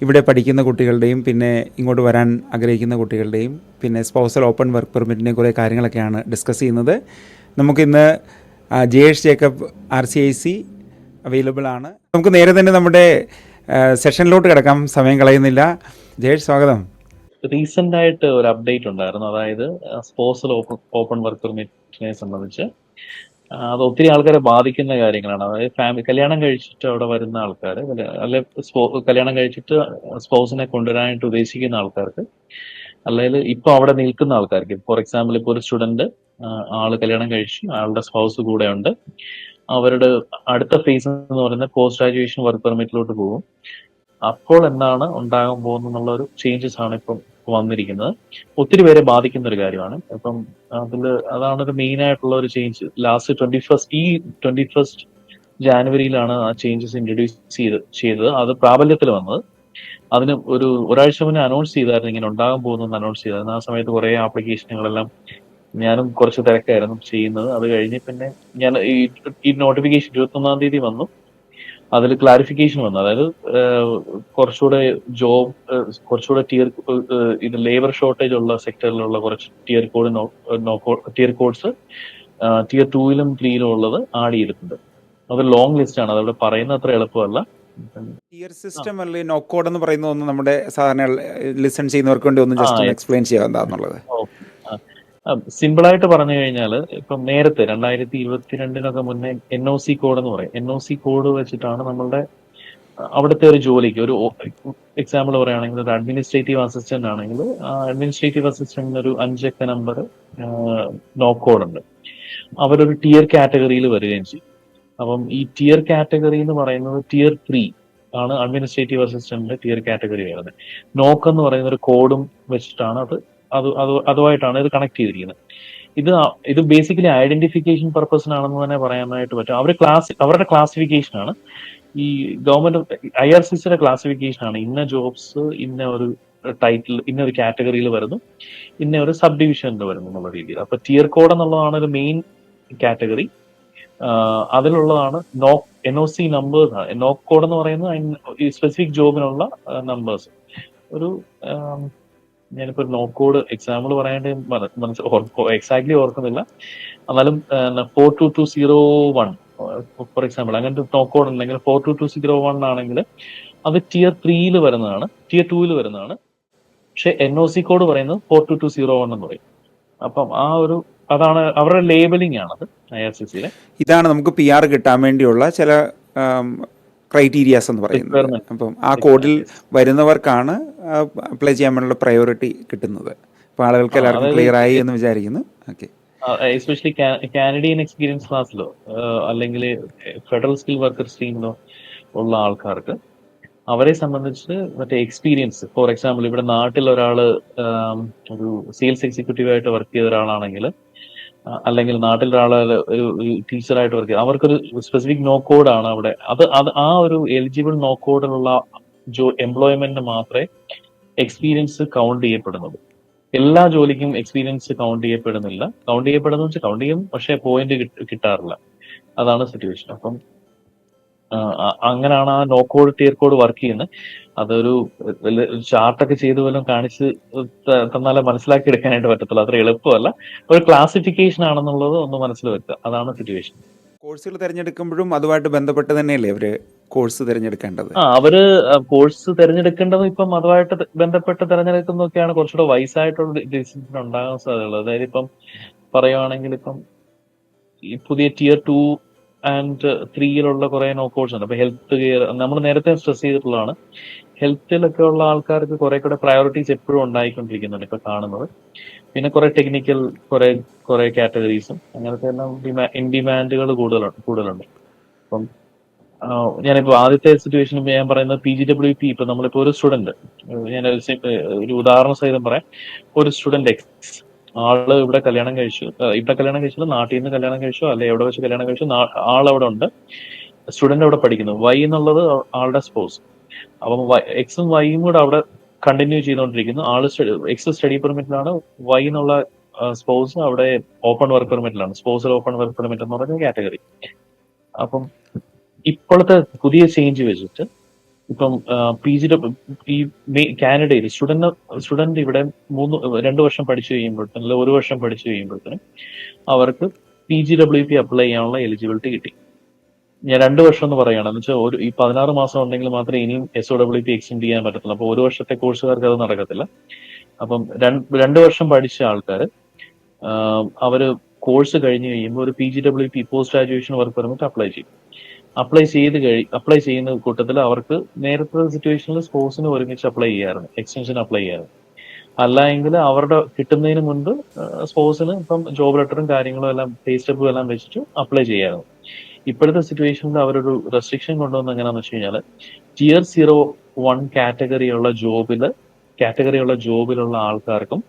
ഇവിടെ പഠിക്കുന്ന കുട്ടികളുടെയും പിന്നെ ഇങ്ങോട്ട് വരാൻ ആഗ്രഹിക്കുന്ന കുട്ടികളുടെയും പിന്നെ സ്പൗസൽ ഓപ്പൺ വർക്ക് പെർമിറ്റിനെ കുറേ കാര്യങ്ങളൊക്കെയാണ് ഡിസ്കസ് ചെയ്യുന്നത്. നമുക്കിന്ന് ജയേഷ് ജേക്കബ് RCIC അവൈലബിൾ ആണ്. നമുക്ക് നേരെ തന്നെ നമ്മുടെ സെഷനിലോട്ട് കിടക്കാം, സമയം കളയുന്നില്ല. ജയേഷ്, സ്വാഗതം. റീസെന്റ് ആയിട്ട് ഒരു അപ്ഡേറ്റ് ഉണ്ടായിരുന്നു. അതായത് സ്പോർട്സിൽ ഓപ്പൺ വർക്ക് പെർമിറ്റിനെ സംബന്ധിച്ച് അത് ഒത്തിരി ആൾക്കാരെ ബാധിക്കുന്ന കാര്യങ്ങളാണ്. അതായത് ഫാമിലി കല്യാണം കഴിച്ചിട്ട് അവിടെ വരുന്ന ആൾക്കാർ, അല്ലെ കല്യാണം കഴിച്ചിട്ട് സ്പൗസിനെ കൊണ്ടുവരാനായിട്ട് ഉദ്ദേശിക്കുന്ന ആൾക്കാർക്ക്, അല്ലെങ്കിൽ ഇപ്പൊ അവിടെ നിൽക്കുന്ന ആൾക്കാർക്ക്. ഫോർ എക്സാമ്പിൾ, ഇപ്പോൾ ഒരു സ്റ്റുഡന്റ് ആള് കല്യാണം കഴിച്ചു, ആളുടെ സ്പൗസ് കൂടെ ഉണ്ട്. അവരുടെ അടുത്ത ഫേസ് എന്ന് പറയുന്നത് പോസ്റ്റ് ഗ്രാജുവേഷൻ വർക്ക് പെർമിറ്റിലോട്ട് പോകും. അപ്പോൾ എന്താണ് ഉണ്ടാകാൻ പോകുന്നുള്ള ഒരു ചേഞ്ചസ് ആണ് ഇപ്പം വന്നിരിക്കുന്നത്. ഒത്തിരി പേരെ ബാധിക്കുന്ന ഒരു കാര്യമാണ്. ഇപ്പം അതാണ് ഒരു മെയിൻ ആയിട്ടുള്ള ഒരു ചേഞ്ച്. ലാസ്റ്റ് 21 ജാനുവരിയിലാണ് ആ ചേഞ്ചസ് ഇൻട്രൊഡ്യൂസ് ചെയ്തത്. അത് പ്രാബല്യത്തിൽ വന്നത്. അതിന് ഒരാഴ്ച മുന്നേ അനൗൺസ് ചെയ്തായിരുന്നു, ഇങ്ങനെ ഉണ്ടാകാൻ പോകുന്നു അനൗൺസ് ചെയ്തായിരുന്നു. ആ സമയത്ത് കുറെ ആപ്ലിക്കേഷനുകളെല്ലാം ഞാനും കുറച്ച് തിരക്കായിരുന്നു ചെയ്യുന്നത്. അത് കഴിഞ്ഞ് പിന്നെ ഞാൻ ഈ നോട്ടിഫിക്കേഷൻ 21-ാം തീയതി വന്നു. അതിൽ ക്ലാരിഫിക്കേഷൻ വന്നു. അതായത് കുറച്ചുകൂടെ കുറച്ചുകൂടെ ഇത് ലേബർ ഷോർട്ടേജ് ഉള്ള സെക്ടറിലുള്ള കുറച്ച് ടിയർ കോഡ്സ് Tier 2-ലും 3-ലും ഉള്ളത് ആഡ് ചെയ്തിട്ടുണ്ട്. അത് ലോങ് ലിസ്റ്റ് ആണ്, അതവിടെ പറയുന്ന അത്ര എളുപ്പമല്ല. ടിയർ സിസ്റ്റം അല്ലെങ്കിൽ നോക്കോഡ് എന്ന് പറയുന്ന ഒന്ന് നമ്മുടെ സാധാരണ ലിസൺ ചെയ്യുന്നവർക്ക് വേണ്ടി ഒന്ന് ജസ്റ്റ് ഒന്ന് എക്സ്പ്ലെയിൻ ചെയ്യാം എന്താണെന്നുള്ളത്. സിമ്പിൾ ആയിട്ട് പറഞ്ഞു കഴിഞ്ഞാൽ, ഇപ്പം നേരത്തെ 2022 മുന്നേ NOC കോഡ് എന്ന് പറയും. NOC കോഡ് വെച്ചിട്ടാണ് നമ്മളുടെ അവിടുത്തെ ഒരു ജോലിക്ക് ഒരു എക്സാമ്പിൾ പറയുകയാണെങ്കിൽ, ഒരു അഡ്മിനിസ്ട്രേറ്റീവ് അസിസ്റ്റന്റ് ആണെങ്കിൽ അഡ്മിനിസ്ട്രേറ്റീവ് അസിസ്റ്റന്റിന് ഒരു 5 നമ്പർ നോ കോഡ് ഉണ്ട്. അവരൊരു ടിയർ കാറ്റഗറിയിൽ വരികയും ചെയ്യും. അപ്പം ഈ ടിയർ കാറ്റഗറി എന്ന് പറയുന്നത് Tier 3 ആണ് അഡ്മിനിസ്ട്രേറ്റീവ് അസിസ്റ്റന്റിന്റെ ടിയർ കാറ്റഗറി വരുന്നത്. നോക്ക് എന്ന് പറയുന്ന ഒരു കോഡും വെച്ചിട്ടാണ് അതുമായിട്ടാണ് ഇത് കണക്ട് ചെയ്തിരിക്കുന്നത്. ഇത് ബേസിക്കലി ഐഡന്റിഫിക്കേഷൻ പർപ്പസിനാണെന്ന് തന്നെ പറയാനായിട്ട് പറ്റും. അവരുടെ ക്ലാസിഫിക്കേഷൻ ആണ്. ഈ ഗവൺമെന്റ് IRCCയുടെ ക്ലാസിഫിക്കേഷൻ ആണ്. ഇന്ന ജോബ്സ് ഇന്ന ഒരു ടൈറ്റിൽ, ഇന്ന ഒരു കാറ്റഗറിയിൽ വരുന്നു, ഇന്ന ഒരു സബ് ഡിവിഷനിൽ വരുന്നു എന്നുള്ള രീതിയിൽ. അപ്പൊ ടിയർ കോഡ് എന്നുള്ളതാണ് ഒരു മെയിൻ കാറ്റഗറി. അതിലുള്ളതാണ് NOC numbers. നോക്ക് കോഡ് എന്ന് പറയുന്നത് ഈ സ്പെസിഫിക് ജോബിനുള്ള നമ്പേഴ്സ്. ഒരു ഞാനിപ്പോ നോക്ക് കോഡ് എക്സാമ്പിൾ പറയാണ്ട് എക്സാക്ട്ലി ഓർക്കുന്നില്ല. എന്നാലും 42201 ഫോർ എക്സാമ്പിൾ അങ്ങനത്തെ നോക്ക് കോഡ് ഉണ്ടെങ്കിൽ 42201 ആണെങ്കിൽ അത് Tier 3-ൽ വരുന്നതാണ്, Tier 2-ൽ വരുന്നതാണ്. പക്ഷെ NOC കോഡ് പറയുന്നത് 42201 എന്ന് പറയും. അപ്പം അതാണ് അവരുടെ ലേബലിംഗ് ആണത് IRCCയിലെ. ഇതാണ് നമുക്ക് PR കിട്ടാൻ വേണ്ടിയുള്ള ചില ക്രൈറ്റീരിയാസ് എന്ന് പറയുന്നത്. അപ്പം ആ കോഡിൽ വരുന്നവർക്കാണ് അപ്ലൈ ചെയ്യാൻ വേണ്ടിയുള്ള പ്രയോറിറ്റി കിട്ടുന്നത്. അപ്പോൾ ആളുകൾക്ക് എല്ലാവർക്കും ക്ലിയർ ആയി എന്ന് വിചാരിക്കുന്നു. ഓക്കെ. എസ്പെഷ്യലി കാനഡിയൻ എക്സ്പീരിയൻസ് ക്ലാസ്സിലോ അല്ലെങ്കിൽ ഫെഡറൽ സ്കിൽ വർക്കർ സ്കീമിലോ ഉള്ള ആൾക്കാർക്ക്, അവരെ സംബന്ധിച്ച് മറ്റേ എക്സ്പീരിയൻസ്, ഫോർ എക്സാമ്പിൾ ഇവിടെ നാട്ടിൽ ഒരാള് ഒരു സെയിൽസ് എക്സിക്യൂട്ടീവായിട്ട് വർക്ക് ചെയ്ത ഒരാളാണെങ്കിൽ, അല്ലെങ്കിൽ നാട്ടിൽ ഒരാളെ ഒരു ടീച്ചറായിട്ട് വർക്ക് ചെയ്ത് അവർക്കൊരു സ്പെസിഫിക് നോ കോഡാണ് അവിടെ. ആ ഒരു എലിജിബിൾ നോ കോഡിലുള്ള എംപ്ലോയ്മെന്റിന് മാത്രമേ എക്സ്പീരിയൻസ് കൗണ്ട് ചെയ്യപ്പെടുന്നുള്ളൂ. എല്ലാ ജോലിക്കും എക്സ്പീരിയൻസ് കൗണ്ട് ചെയ്യപ്പെടുന്നില്ല. കൗണ്ട് ചെയ്യും, പക്ഷെ പോയിന്റ് കിട്ടാറില്ല. അതാണ് സിറ്റുവേഷൻ. അപ്പം അങ്ങനെയാണ് ആ no code tier code work ചെയ്യുന്നത്. അതൊരു ചാർട്ടൊക്കെ ചെയ്ത് വല്ലതും കാണിച്ച് തന്നാലേ മനസ്സിലാക്കി എടുക്കാനായിട്ട് പറ്റത്തുള്ളൂ. അത്ര എളുപ്പമല്ല. ഒരു ക്ലാസിഫിക്കേഷൻ ആണെന്നുള്ളത് ഒന്ന് മനസ്സിൽ വെക്കുക. അതാണ് സിറ്റുവേഷൻ. കോഴ്സുകൾ തിരഞ്ഞെടുക്കുമ്പോഴും അതുമായിട്ട് ബന്ധപ്പെട്ട് തന്നെയല്ലേ അവര് കോഴ്സ് തിരഞ്ഞെടുക്കേണ്ടത്? അവര് കോഴ്സ് തിരഞ്ഞെടുക്കേണ്ടത് ഇപ്പം അതുമായിട്ട് ബന്ധപ്പെട്ട് തിരഞ്ഞെടുക്കുന്നതൊക്കെയാണ് കുറച്ചുകൂടെ വയസ്സായിട്ടുള്ള ഡിസിഷൻ ഉണ്ടാകാൻ സാധ്യതയുള്ളത്. അതായത് ഇപ്പം പറയുവാണെങ്കിൽ, ഇപ്പം ഈ പുതിയ Tier 2 and 3-ലുള്ള കുറെ നോ കോഴ്സ് ഉണ്ട്. അപ്പൊ ഹെൽത്ത് കെയർ നമ്മൾ നേരത്തെ സ്ട്രെസ് ചെയ്തിട്ടുള്ളതാണ്. ഹെൽത്തിലൊക്കെ ഉള്ള ആൾക്കാർക്ക് കുറെ കൂടെ പ്രയോറിറ്റീസ് എപ്പോഴും ഉണ്ടായിക്കൊണ്ടിരിക്കുന്നുണ്ട് ഇപ്പൊ കാണുന്നത്. പിന്നെ കുറെ ടെക്നിക്കൽ കുറെ കാറ്റഗറീസും അങ്ങനത്തെ എല്ലാം ഇൻ ഡിമാൻഡുകൾ കൂടുതലുണ്ട്. അപ്പം ഞാനിപ്പോ ആദ്യത്തെ സിറ്റുവേഷൻ ഞാൻ പറയുന്നത് PGWP. ഇപ്പൊ നമ്മളിപ്പോ ഒരു സ്റ്റുഡന്റ്, ഞാൻ ഒരു ഉദാഹരണ സഹിതം പറയാം. ഒരു സ്റ്റുഡന്റ് X ആള് ഇവിടെ കല്യാണം കഴിച്ചു, നാട്ടിൽ നിന്ന് കല്യാണം കഴിച്ചു, അല്ലെ എവിടെ വെച്ച് കല്യാണം കഴിച്ചു, ആളവിടെ ഉണ്ട്, സ്റ്റുഡന്റ് അവിടെ പഠിക്കുന്നു. Y എന്നുള്ളത് ആളുടെ സ്പോസ്. അപ്പം X-ഉം Y-യും കൂടെ അവിടെ കണ്ടിന്യൂ ചെയ്തുകൊണ്ടിരിക്കുന്നു. X സ്റ്റഡി പെർമിറ്റിലാണ്, Y എന്നുള്ള സ്പോസ് അവിടെ ഓപ്പൺ വർക്ക് പെർമിറ്റിലാണ്. സ്പോസൽ ഓപ്പൺ വർക്ക് പെർമിറ്റ് എന്ന് പറയുന്ന കാറ്റഗറി. അപ്പം ഇപ്പോഴത്തെ പുതിയ ചേഞ്ച് വെച്ചിട്ട് ഇപ്പം പി ജി ഈ കാനഡയിൽ സ്റ്റുഡന്റ് ഇവിടെ 2 വർഷം പഠിച്ചു കഴിയുമ്പോഴത്തേനും അല്ലെങ്കിൽ 1 വർഷം പഠിച്ചു കഴിയുമ്പോഴത്തേനും അവർക്ക് PGWP അപ്ലൈ ചെയ്യാനുള്ള എലിജിബിലിറ്റി കിട്ടി. ഞാൻ 2 വർഷം എന്ന് പറയുകയാണ്. എന്ന് വെച്ചാൽ ഈ 16 മാസം ഉണ്ടെങ്കിൽ മാത്രമേ ഇനിയും SOWP എക്സ്റ്റെൻഡ് ചെയ്യാൻ പറ്റത്തുള്ളൂ. അപ്പോൾ 1 വർഷത്തെ കോഴ്സുകാർക്ക് അത് നടക്കത്തില്ല. അപ്പം 2 വർഷം പഠിച്ച ആൾക്കാർ അവര് കോഴ്സ് കഴിഞ്ഞ് കഴിയുമ്പോൾ ഒരു PGWP post graduation work permit apply ചെയ്യുന്ന കൂട്ടത്തിൽ അവർക്ക് നേരത്തെ സിറ്റുവേഷനിൽ സ്പോർട്സിന് ഒരുമിച്ച് അപ്ലൈ ചെയ്യാറുണ്ട്, എക്സ്റ്റൻഷൻ അപ്ലൈ ചെയ്യാറുണ്ട്. അല്ല എങ്കിൽ അവരുടെ കിട്ടുന്നതിന് മുൻപ് സ്പോർട്സിന് ഇപ്പം ജോബ് ലെറ്ററും കാര്യങ്ങളും എല്ലാം പേ സ്റ്റെപ്പും എല്ലാം വെച്ചിട്ട് അപ്ലൈ ചെയ്യാറുണ്ട്. ഇപ്പോഴത്തെ സിറ്റുവേഷനിൽ അവരൊരു റെസ്ട്രിക്ഷൻ കൊണ്ടുവന്ന് എങ്ങനെയാണെന്ന് വെച്ച് കഴിഞ്ഞാൽ Tier 01 കാറ്റഗറിയുള്ള ജോബിലുള്ള ആൾക്കാർക്കും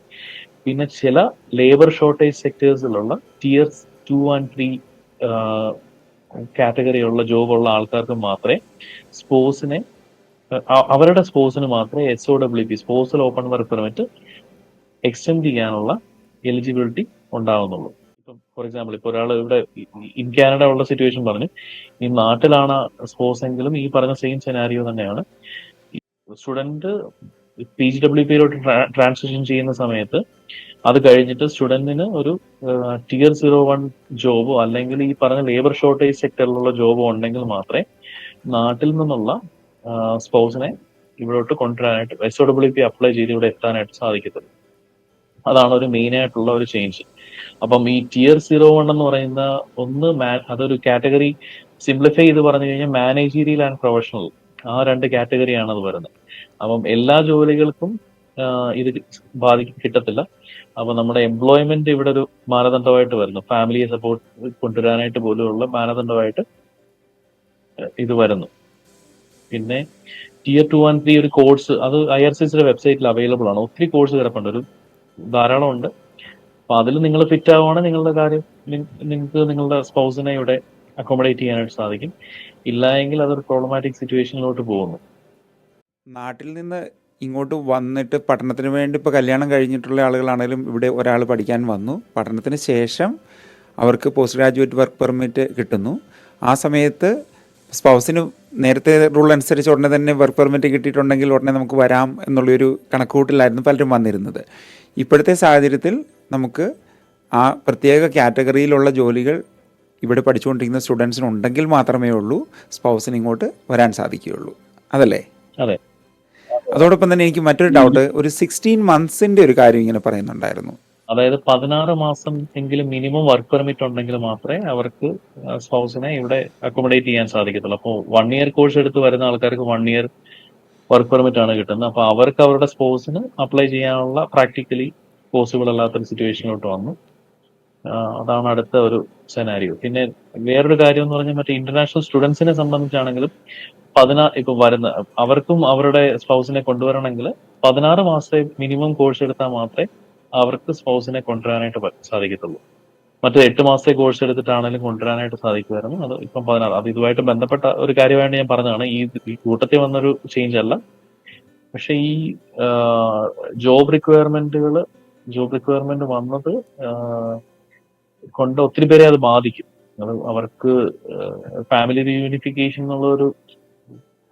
പിന്നെ ചില ലേബർ ഷോർട്ടേജ് സെക്ടേഴ്സിലുള്ള Tier 2 and 3 കാറ്റഗറിയുള്ള ജോബുള്ള ആൾക്കാർക്ക് മാത്രമേ സ്പോർട്സിനെ അവരുടെ സ്പോർട്സിന് മാത്രമേ SOWP spousal open work permit extend ചെയ്യാനുള്ള എലിജിബിലിറ്റി ഉണ്ടാവുന്നുള്ളൂ. ഇപ്പം ഫോർ എക്സാമ്പിൾ ഇപ്പോൾ ഒരാൾ ഇവിടെ ഇൻ കാനഡ ഉള്ള സിറ്റുവേഷൻ പറഞ്ഞു, ഈ നാട്ടിലാണ് സ്പോർട്സ് എങ്കിലും ഈ പറഞ്ഞ സെയിം സെനാരിയോ തന്നെയാണ്. സ്റ്റുഡന്റ് PGWPയിലോട്ട് ട്രാൻസിഷൻ ചെയ്യുന്ന സമയത്ത് അത് കഴിഞ്ഞിട്ട് സ്റ്റുഡന്റിന് ഒരു Tier 01 ജോബോ അല്ലെങ്കിൽ ഈ പറഞ്ഞ ലേബർ ഷോർട്ടേജ് സെക്ടറിലുള്ള ജോബോ ഉണ്ടെങ്കിൽ മാത്രമേ നാട്ടിൽ നിന്നുള്ള സ്പോർട്സിനെ ഇവിടോട്ട് കൊണ്ടുവരാനായിട്ട് SOWP അപ്ലൈ ചെയ്ത് ഇവിടെ എത്താനായിട്ട് സാധിക്കത്തുള്ളൂ. അതാണ് ഒരു മെയിൻ ആയിട്ടുള്ള ഒരു ചേഞ്ച്. അപ്പം ഈ Tier 01 എന്ന് പറയുന്ന അതൊരു കാറ്റഗറി സിംപ്ലിഫൈ ചെയ്ത് പറഞ്ഞു കഴിഞ്ഞാൽ മാനേജീരിയൽ ആൻഡ് പ്രൊഫഷണൽ, ആ 2 കാറ്റഗറിയാണ് അത് വരുന്നത്. അപ്പം എല്ലാ ജോലികൾക്കും ഇത് കിട്ടത്തില്ല. അപ്പൊ നമ്മുടെ എംപ്ലോയ്മെന്റ് ഇവിടെ ഒരു മാനദണ്ഡമായിട്ട് വരുന്നു. ഫാമിലിയെ സപ്പോർട്ട് കൊണ്ടുവരാനായിട്ട് പോലുള്ള മാനദണ്ഡമായിട്ട് ഇത് വരുന്നു. പിന്നെ Tier 2 and 3 ഒരു കോഴ്സ്, അത് IRCSയുടെ വെബ്സൈറ്റിൽ അവൈലബിൾ ആണ്. ഒത്തിരി കോഴ്സ് കിടപ്പുണ്ട്, ധാരാളം ഉണ്ട്. അപ്പൊ അതിൽ നിങ്ങൾ ഫിറ്റ് ആവുകയാണെങ്കിൽ നിങ്ങളുടെ കാര്യം നിങ്ങൾക്ക് നിങ്ങളുടെ സ്പൗസിനെ ഇവിടെ അക്കോമഡേറ്റ് ചെയ്യാനായിട്ട് സാധിക്കും. ഇല്ല എങ്കിൽ അതൊരു പ്രോബ്ലമാറ്റിക് സിറ്റുവേഷനിലോട്ട് പോകുന്നു. നാട്ടിൽ നിന്ന് ഇങ്ങോട്ട് വന്നിട്ട് പഠനത്തിന് വേണ്ടി ഇപ്പോൾ കല്യാണം കഴിഞ്ഞിട്ടുള്ള ആളുകളാണെങ്കിലും ഇവിടെ ഒരാൾ പഠിക്കാൻ വന്നു, പഠനത്തിന് ശേഷം അവർക്ക് പോസ്റ്റ് ഗ്രാജുവേറ്റ് വർക്ക് പെർമിറ്റ് കിട്ടുന്നു. ആ സമയത്ത് സ്പൗസിന് നേരത്തെ റൂൾ അനുസരിച്ച് ഉടനെ തന്നെ വർക്ക് പെർമിറ്റ് കിട്ടിയിട്ടുണ്ടെങ്കിൽ ഉടനെ നമുക്ക് വരാം എന്നുള്ളൊരു കണക്കുകൂട്ടിലായിരുന്നു പലരും വന്നിരുന്നത്. ഇപ്പോഴത്തെ സാഹചര്യത്തിൽ നമുക്ക് ആ പ്രത്യേക കാറ്റഗറിയിലുള്ള ജോലികൾ ഇവിടെ പഠിച്ചുകൊണ്ടിരിക്കുന്ന സ്റ്റുഡൻസിനുണ്ടെങ്കിൽ മാത്രമേ ഉള്ളൂ സ്പൗസിന് ഇങ്ങോട്ട് വരാൻ സാധിക്കുകയുള്ളൂ, അതല്ലേ? അതെ. അതോടൊപ്പം തന്നെ എനിക്ക് മറ്റൊരു ഡൗട്ട്, ഒരു 16 മന്ത്സിന്റെ ഒരു കാര്യം ഇങ്ങനെ പറയുന്നുണ്ടായിരുന്നു. അതായത് 16 മാസം എങ്കിലും മിനിമം വർക്ക് പെർമിറ്റ് ഉണ്ടെങ്കിൽ മാത്രമേ അവർക്ക് സ്പൗസിനെ ഇവിടെ അക്കോമഡേറ്റ് ചെയ്യാൻ സാധിക്കത്തുള്ളൂ. അപ്പോൾ 1 ഇയർ കോഴ്സ് എടുത്ത് വരുന്ന ആൾക്കാർക്ക് 1 ഇയർ വർക്ക് പെർമിറ്റ് ആണ് കിട്ടുന്നത്. അപ്പൊ അവർക്ക് അവരുടെ സ്പൗസിന് അപ്ലൈ ചെയ്യാനുള്ള പ്രാക്ടിക്കലി പോസിബിൾ അല്ലാത്തൊരു സിറ്റുവേഷനിലോട്ട് വന്നു. അതാണ് അടുത്ത ഒരു സെനാരിയോ. പിന്നെ വേറൊരു കാര്യം എന്ന് പറഞ്ഞാൽ മറ്റേ ഇന്റർനാഷണൽ സ്റ്റുഡൻസിനെ സംബന്ധിച്ചാണെങ്കിലും ഇപ്പൊ വരുന്ന അവർക്കും അവരുടെ സ്പൗസിനെ കൊണ്ടുവരണമെങ്കിൽ 16 മാസത്തെ മിനിമം കോഴ്സ് എടുത്താൽ മാത്രമേ അവർക്ക് സ്പൗസിനെ കൊണ്ടുവരാനായിട്ട് സാധിക്കത്തുള്ളൂ. മറ്റേ 8 മാസത്തെ കോഴ്സ് എടുത്തിട്ടാണെങ്കിലും കൊണ്ടുവരാനായിട്ട് സാധിക്കുമായിരുന്നു. അത് ഇപ്പം 16. അത് ഇതുമായിട്ട് ബന്ധപ്പെട്ട ഒരു കാര്യമായിട്ട് ഞാൻ പറഞ്ഞതാണ്. ഈ കൂട്ടത്തിൽ വന്നൊരു ചേഞ്ച് അല്ല. പക്ഷെ ഈ ജോബ് റിക്വയർമെന്റ് വന്നത് കൊണ്ട് ഒത്തിരി പേരെ അത് ബാധിക്കും. അത് അവർക്ക് ഫാമിലി റീയൂണിഫിക്കേഷൻ എന്നുള്ള ഒരു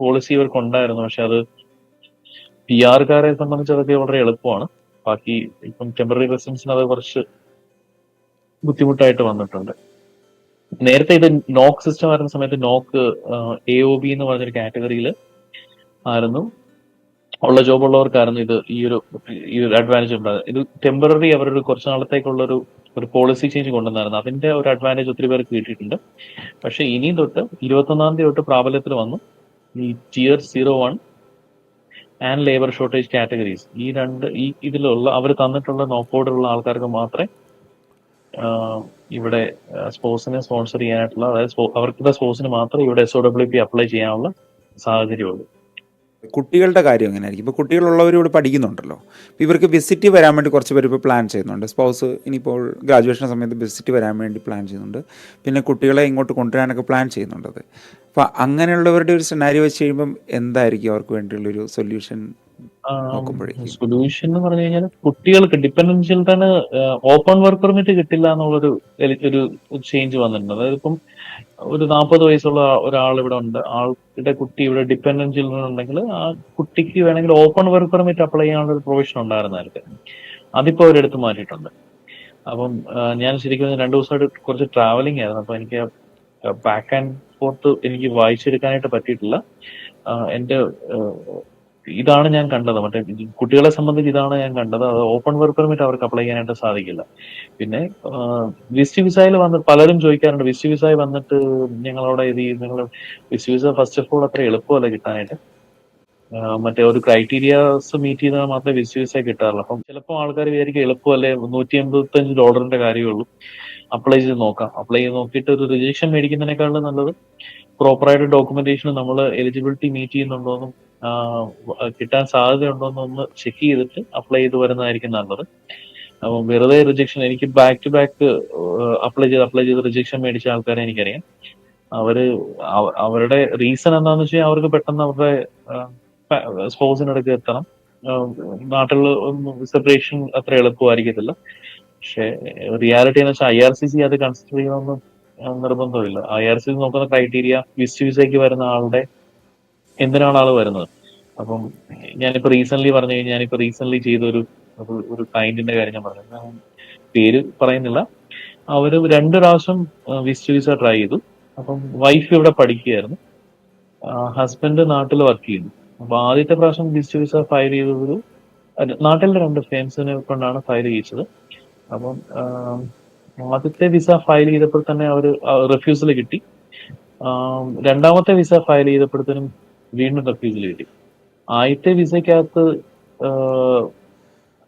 പോളിസി അവർക്ക് ഉണ്ടായിരുന്നു. പക്ഷെ അത് PR-കാരെ സംബന്ധിച്ച് അതൊക്കെ വളരെ എളുപ്പമാണ്. ബാക്കി ഇപ്പം ടെമ്പററി റെസിഡൻസിന് അത് കുറച്ച് ബുദ്ധിമുട്ടായിട്ട് വന്നിട്ടുണ്ട്. നേരത്തെ ഇത് നോക്ക് സിസ്റ്റം വരുന്ന സമയത്ത് നോക്ക് AOB എന്ന് പറഞ്ഞൊരു കാറ്റഗറിയിൽ ആയിരുന്നു ഉള്ള ജോബ് ഉള്ളവർക്കായിരുന്നു ഈ ഒരു അഡ്വാൻറ്റേജ് ഉണ്ടായത്. ഇത് ടെമ്പററി അവരൊരു കുറച്ച് നാളത്തേക്കുള്ള ഒരു പോളിസി ചേഞ്ച് കൊണ്ടുവന്നായിരുന്നു. അതിന്റെ ഒരു അഡ്വാൻറ്റേജ് ഒത്തിരി പേർക്ക് കിട്ടിയിട്ടുണ്ട്. പക്ഷെ ഇനിയും തൊട്ട് 21-ാം തീയതി തൊട്ട് പ്രാബല്യത്തിൽ വന്നു ഈ Tier 01 and labour shortage categories. ഈ ഇതിലുള്ള അവർ തന്നിട്ടുള്ള നോക്കോടുള്ള ആൾക്കാർക്ക് മാത്രമേ ഇവിടെ സ്പോർട്സിനെ സ്പോൺസർ ചെയ്യാനായിട്ടുള്ള, അതായത് അവർക്ക് സ്പോർട്സിന് മാത്രമേ ഇവിടെ SOWP അപ്ലൈ ചെയ്യാനുള്ള സാഹചര്യമുള്ളൂ. കുട്ടികളുടെ കാര്യം എങ്ങനെയായിരിക്കും? ഇപ്പോൾ കുട്ടികളുള്ളവർ ഇവിടെ പഠിക്കുന്നുണ്ടല്ലോ, അപ്പോൾ ഇവർക്ക് വിസിറ്റ് വരാൻ വേണ്ടി കുറച്ച് പേര് ഇപ്പോൾ പ്ലാൻ ചെയ്യുന്നുണ്ട്. സ്പൗസ് ഇനിയിപ്പോൾ ഗ്രാജുവേഷൻ സമയത്ത് വിസിറ്റ് വരാൻ വേണ്ടി പ്ലാൻ ചെയ്യുന്നുണ്ട്. പിന്നെ കുട്ടികളെ ഇങ്ങോട്ട് കൊണ്ടുവരാനൊക്കെ പ്ലാൻ ചെയ്യുന്നുണ്ട്. അപ്പോൾ അങ്ങനെയുള്ളവരുടെ ഒരു സിനാരിയോ വെച്ച് കഴിയുമ്പം എന്തായിരിക്കും അവർക്ക് വേണ്ടിയുള്ളൊരു സൊല്യൂഷൻ നോക്കുമ്പോഴേക്കും? സൊല്യൂഷൻ എന്ന് പറഞ്ഞു കഴിഞ്ഞാൽ കുട്ടികൾക്ക് ഡിപ്പെൻഡന്റ് ചിൽഡ്രന് ഓപ്പൺ വർക്ക് പെർമിറ്റ് കിട്ടില്ല എന്നുള്ളൊരു ഒരു ചേഞ്ച് വന്നിട്ടുണ്ട്. അതായത് ഇപ്പം ഒരു 40 വയസ്സുള്ള ഒരാൾ ഇവിടെ ഉണ്ട്, ആളുടെ കുട്ടി ഇവിടെ ഡിപ്പെൻഡന്റ് ചിൽഡ്രൻ ഉണ്ടെങ്കിൽ ആ കുട്ടിക്ക് വേണമെങ്കിൽ ഓപ്പൺ വർക്ക് പെർമിറ്റ് അപ്ലൈ ചെയ്യാനുള്ള ഒരു പ്രൊവിഷൻ ഉണ്ടായിരുന്നു നേരത്തെ. അതിപ്പോ അവരെടുത്ത് മാറ്റിയിട്ടുണ്ട്. അപ്പം ഞാൻ ശരിക്കും 2 ദിവസമായിട്ട് കുറച്ച് ട്രാവലിംഗ് ആയിരുന്നു. അപ്പൊ എനിക്ക് ബാക്ക് ആൻഡ് ഫോർത്ത് എനിക്ക് വായിച്ചെടുക്കാനായിട്ട് പറ്റിയിട്ടില്ല. എന്റെ ഇതാണ് ഞാൻ കണ്ടത്. മറ്റേ കുട്ടികളെ സംബന്ധിച്ച് ഇതാണ് ഞാൻ കണ്ടത്. അത് ഓപ്പൺ വർക്ക് പെർമിറ്റ് അവർക്ക് അപ്ലൈ ചെയ്യാനായിട്ട് സാധിക്കില്ല. പിന്നെ വിസിറ്റ് വിസയിൽ വന്ന് പലരും ചോദിക്കാറുണ്ട്, വിസിറ്റ് വിസയിൽ വന്നിട്ട് ഞങ്ങളവിടെ ഇത് നിങ്ങൾ visit visa first of all അത്ര എളുപ്പമല്ല കിട്ടാനായിട്ട്. മറ്റേ ഒരു ക്രൈറ്റീരിയാസ് മീറ്റ് ചെയ്താൽ മാത്രമേ വിസിറ്റ് വിസ കിട്ടാറുള്ളൂ. അപ്പം ചിലപ്പോൾ ആൾക്കാർ വിചാരിക്കും എളുപ്പമല്ലേ, $185 കാര്യമേ ഉള്ളൂ, അപ്ലൈ ചെയ്ത് നോക്കാം. അപ്ലൈ ചെയ്ത് നോക്കിയിട്ട് ഒരു റിജക്ഷൻ മേടിക്കുന്നതിനേക്കാളും നല്ലത് പ്രോപ്പറായിട്ട് ഡോക്യുമെന്റേഷൻ നമ്മൾ എലിജിബിലിറ്റി മീറ്റ് ചെയ്യുന്നുണ്ടോന്നും കിട്ടാൻ സാധ്യതയുണ്ടോന്നും ഒന്ന് ചെക്ക് ചെയ്തിട്ട് അപ്ലൈ ചെയ്ത് വരുന്നതായിരിക്കും നല്ലത്. അപ്പം വെറുതെ റിജക്ഷൻ, എനിക്ക് ബാക്ക് ടു ബാക്ക് അപ്ലൈ ചെയ്ത് റിജക്ഷൻ മേടിച്ച ആൾക്കാരെ എനിക്കറിയാം. അവര് അവരുടെ റീസൺ എന്താണെന്ന് വെച്ചാൽ അവർക്ക് പെട്ടെന്ന് അവരുടെ സ്പൗസിനടുക്ക് എത്തണം. നാട്ടിൽ സെപ്പറേഷൻ അത്ര എളുപ്പമായിരിക്കത്തില്ല. പക്ഷെ റിയാലിറ്റി എന്ന് വെച്ചാൽ IRCC അത് കൺസിഡർ ചെയ്യണമെന്ന് നിർബന്ധമില്ല. IRCC നോക്കുന്ന ക്രൈറ്റീരിയ വിസിറ്റ് വിസയ്ക്ക് വരുന്ന ആളുടെ എന്തിനാണ് ആള് വരുന്നത്. അപ്പം ഞാനിപ്പോ റീസെന്റ് ചെയ്തൊരു ഒരു ക്ലയന്റിന്റെ കാര്യം ഞാൻ പറഞ്ഞു, ഞാൻ പേര് പറയുന്നില്ല. അവര് 2 പ്രാവശ്യം വിസിറ്റ് വിസ ട്രൈ ചെയ്തു. അപ്പം വൈഫ് ഇവിടെ പഠിക്കുകയായിരുന്നു, ഹസ്ബൻഡ് നാട്ടിൽ വർക്ക് ചെയ്യുന്നു. അപ്പൊ ആദ്യത്തെ പ്രാവശ്യം വിസിറ്റ് വിസ ഫയൽ ചെയ്തതൊരു നാട്ടിലെ 2 ഫ്രണ്ട്സിനെ കൊണ്ടാണ് ഫയൽ ചെയ്യിച്ചത്. അപ്പം ആദ്യത്തെ വിസ ഫയൽ ചെയ്തപ്പോൾ തന്നെ അവര് റെഫ്യൂസൽ കിട്ടി. രണ്ടാമത്തെ വിസ ഫയൽ ചെയ്തപ്പോഴത്തേനും വീണ്ടും റെഫ്യൂസൽ കിട്ടി. ആദ്യത്തെ വിസയ്ക്കകത്ത്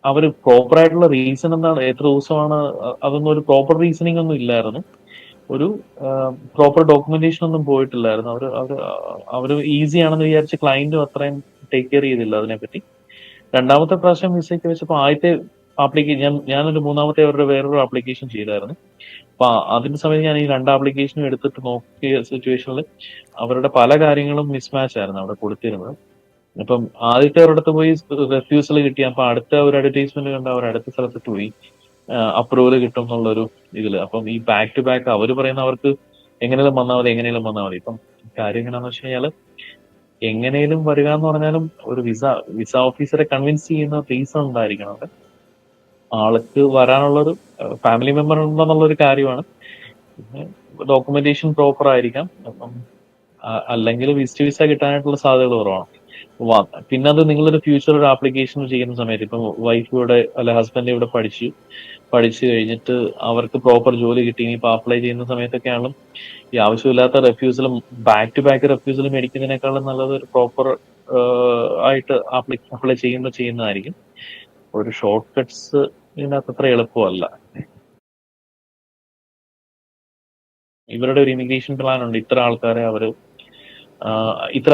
അവര് പ്രോപ്പർ ആയിട്ടുള്ള റീസൺ എന്താണ്, എത്ര ദിവസമാണ്, അതൊന്നും ഒരു പ്രോപ്പർ റീസണിങ് ഒന്നും ഇല്ലായിരുന്നു. ഒരു പ്രോപ്പർ ഡോക്യുമെന്റേഷൻ ഒന്നും പോയിട്ടില്ലായിരുന്നു. അവര് ഈസി ആണെന്ന് വിചാരിച്ച് ക്ലയന്റും അത്രയും ടേക്ക് കെയർ ചെയ്തില്ല അതിനെപ്പറ്റി. രണ്ടാമത്തെ പ്രാവശ്യം വിസയ്ക്ക് വെച്ചപ്പോൾ ആദ്യത്തെ ഞാനൊരു മൂന്നാമത്തെ അവരുടെ വേറൊരു ആപ്ലിക്കേഷൻ ചെയ്തായിരുന്നു. അപ്പൊ അതിന്റെ സമയത്ത് ഞാൻ ഈ 2 ആപ്ലിക്കേഷനും എടുത്തിട്ട് നോക്കിയ സിറ്റുവേഷനിൽ അവരുടെ പല കാര്യങ്ങളും മിസ്മാച്ച് ആയിരുന്നു അവിടെ കൊടുത്തിരുന്നത്. അപ്പം ആദ്യത്തെ ഒരിടത്ത് പോയി റെഫ്യൂസൽ കിട്ടി. അപ്പൊ അടുത്ത ഒരു അഡ്വർടൈസ്മെന്റ് കണ്ട് അവർ അടുത്ത സ്ഥലത്ത് പോയി അപ്രൂവൽ കിട്ടും എന്നുള്ളൊരു ഇതില്. അപ്പം ഈ ബാക്ക് ടു ബാക്ക് അവര് പറയുന്ന അവർക്ക് എങ്ങനെയും വന്നാൽ മതി. ഇപ്പം കാര്യം എങ്ങനെയാന്ന് വെച്ച് കഴിഞ്ഞാല് എങ്ങനെയും വരിക എന്ന് പറഞ്ഞാലും ഒരു വിസ ഓഫീസറെ കൺവിൻസ് ചെയ്യുന്ന റീസൺ ഉണ്ടായിരിക്കണം അവിടെ. ആൾക്ക് വരാനുള്ളൊരു ഫാമിലി മെമ്പർ ഉണ്ടെന്നുള്ളൊരു കാര്യമാണ്. പിന്നെ ഡോക്യുമെന്റേഷൻ പ്രോപ്പർ ആയിരിക്കാം. അപ്പം അല്ലെങ്കിൽ വിസിറ്റ് വിസ കിട്ടാനായിട്ടുള്ള സാധ്യതകൾ കുറവാണ്. പിന്നെ അത് നിങ്ങളൊരു ഫ്യൂച്ചർ ഒരു ആപ്ലിക്കേഷൻ ചെയ്യുന്ന സമയത്ത് ഇപ്പം വൈഫ് ഇവിടെ അല്ല ഹസ്ബൻഡ് ഇവിടെ പഠിച്ചു കഴിഞ്ഞിട്ട് അവർക്ക് പ്രോപ്പർ ജോലി കിട്ടി, ഇനിയിപ്പോ അപ്ലൈ ചെയ്യുന്ന സമയത്തൊക്കെയാണെങ്കിലും ഈ ആവശ്യമില്ലാത്ത റെഫ്യൂസലും ബാക്ക് ടു ബാക്ക് റെഫ്യൂസലും മേടിക്കുന്നതിനേക്കാളും നല്ലത് ഒരു പ്രോപ്പർ ആയിട്ട് അപ്ലൈ ചെയ്യുന്നതായിരിക്കും. ഒരു ഷോർട്ട് കട്ട്സ് ഇതിനകത്ത് അത്ര എളുപ്പമല്ല. ഇവരുടെ ഒരു ഇമിഗ്രേഷൻ പ്ലാൻ ഉണ്ട്, ഇത്ര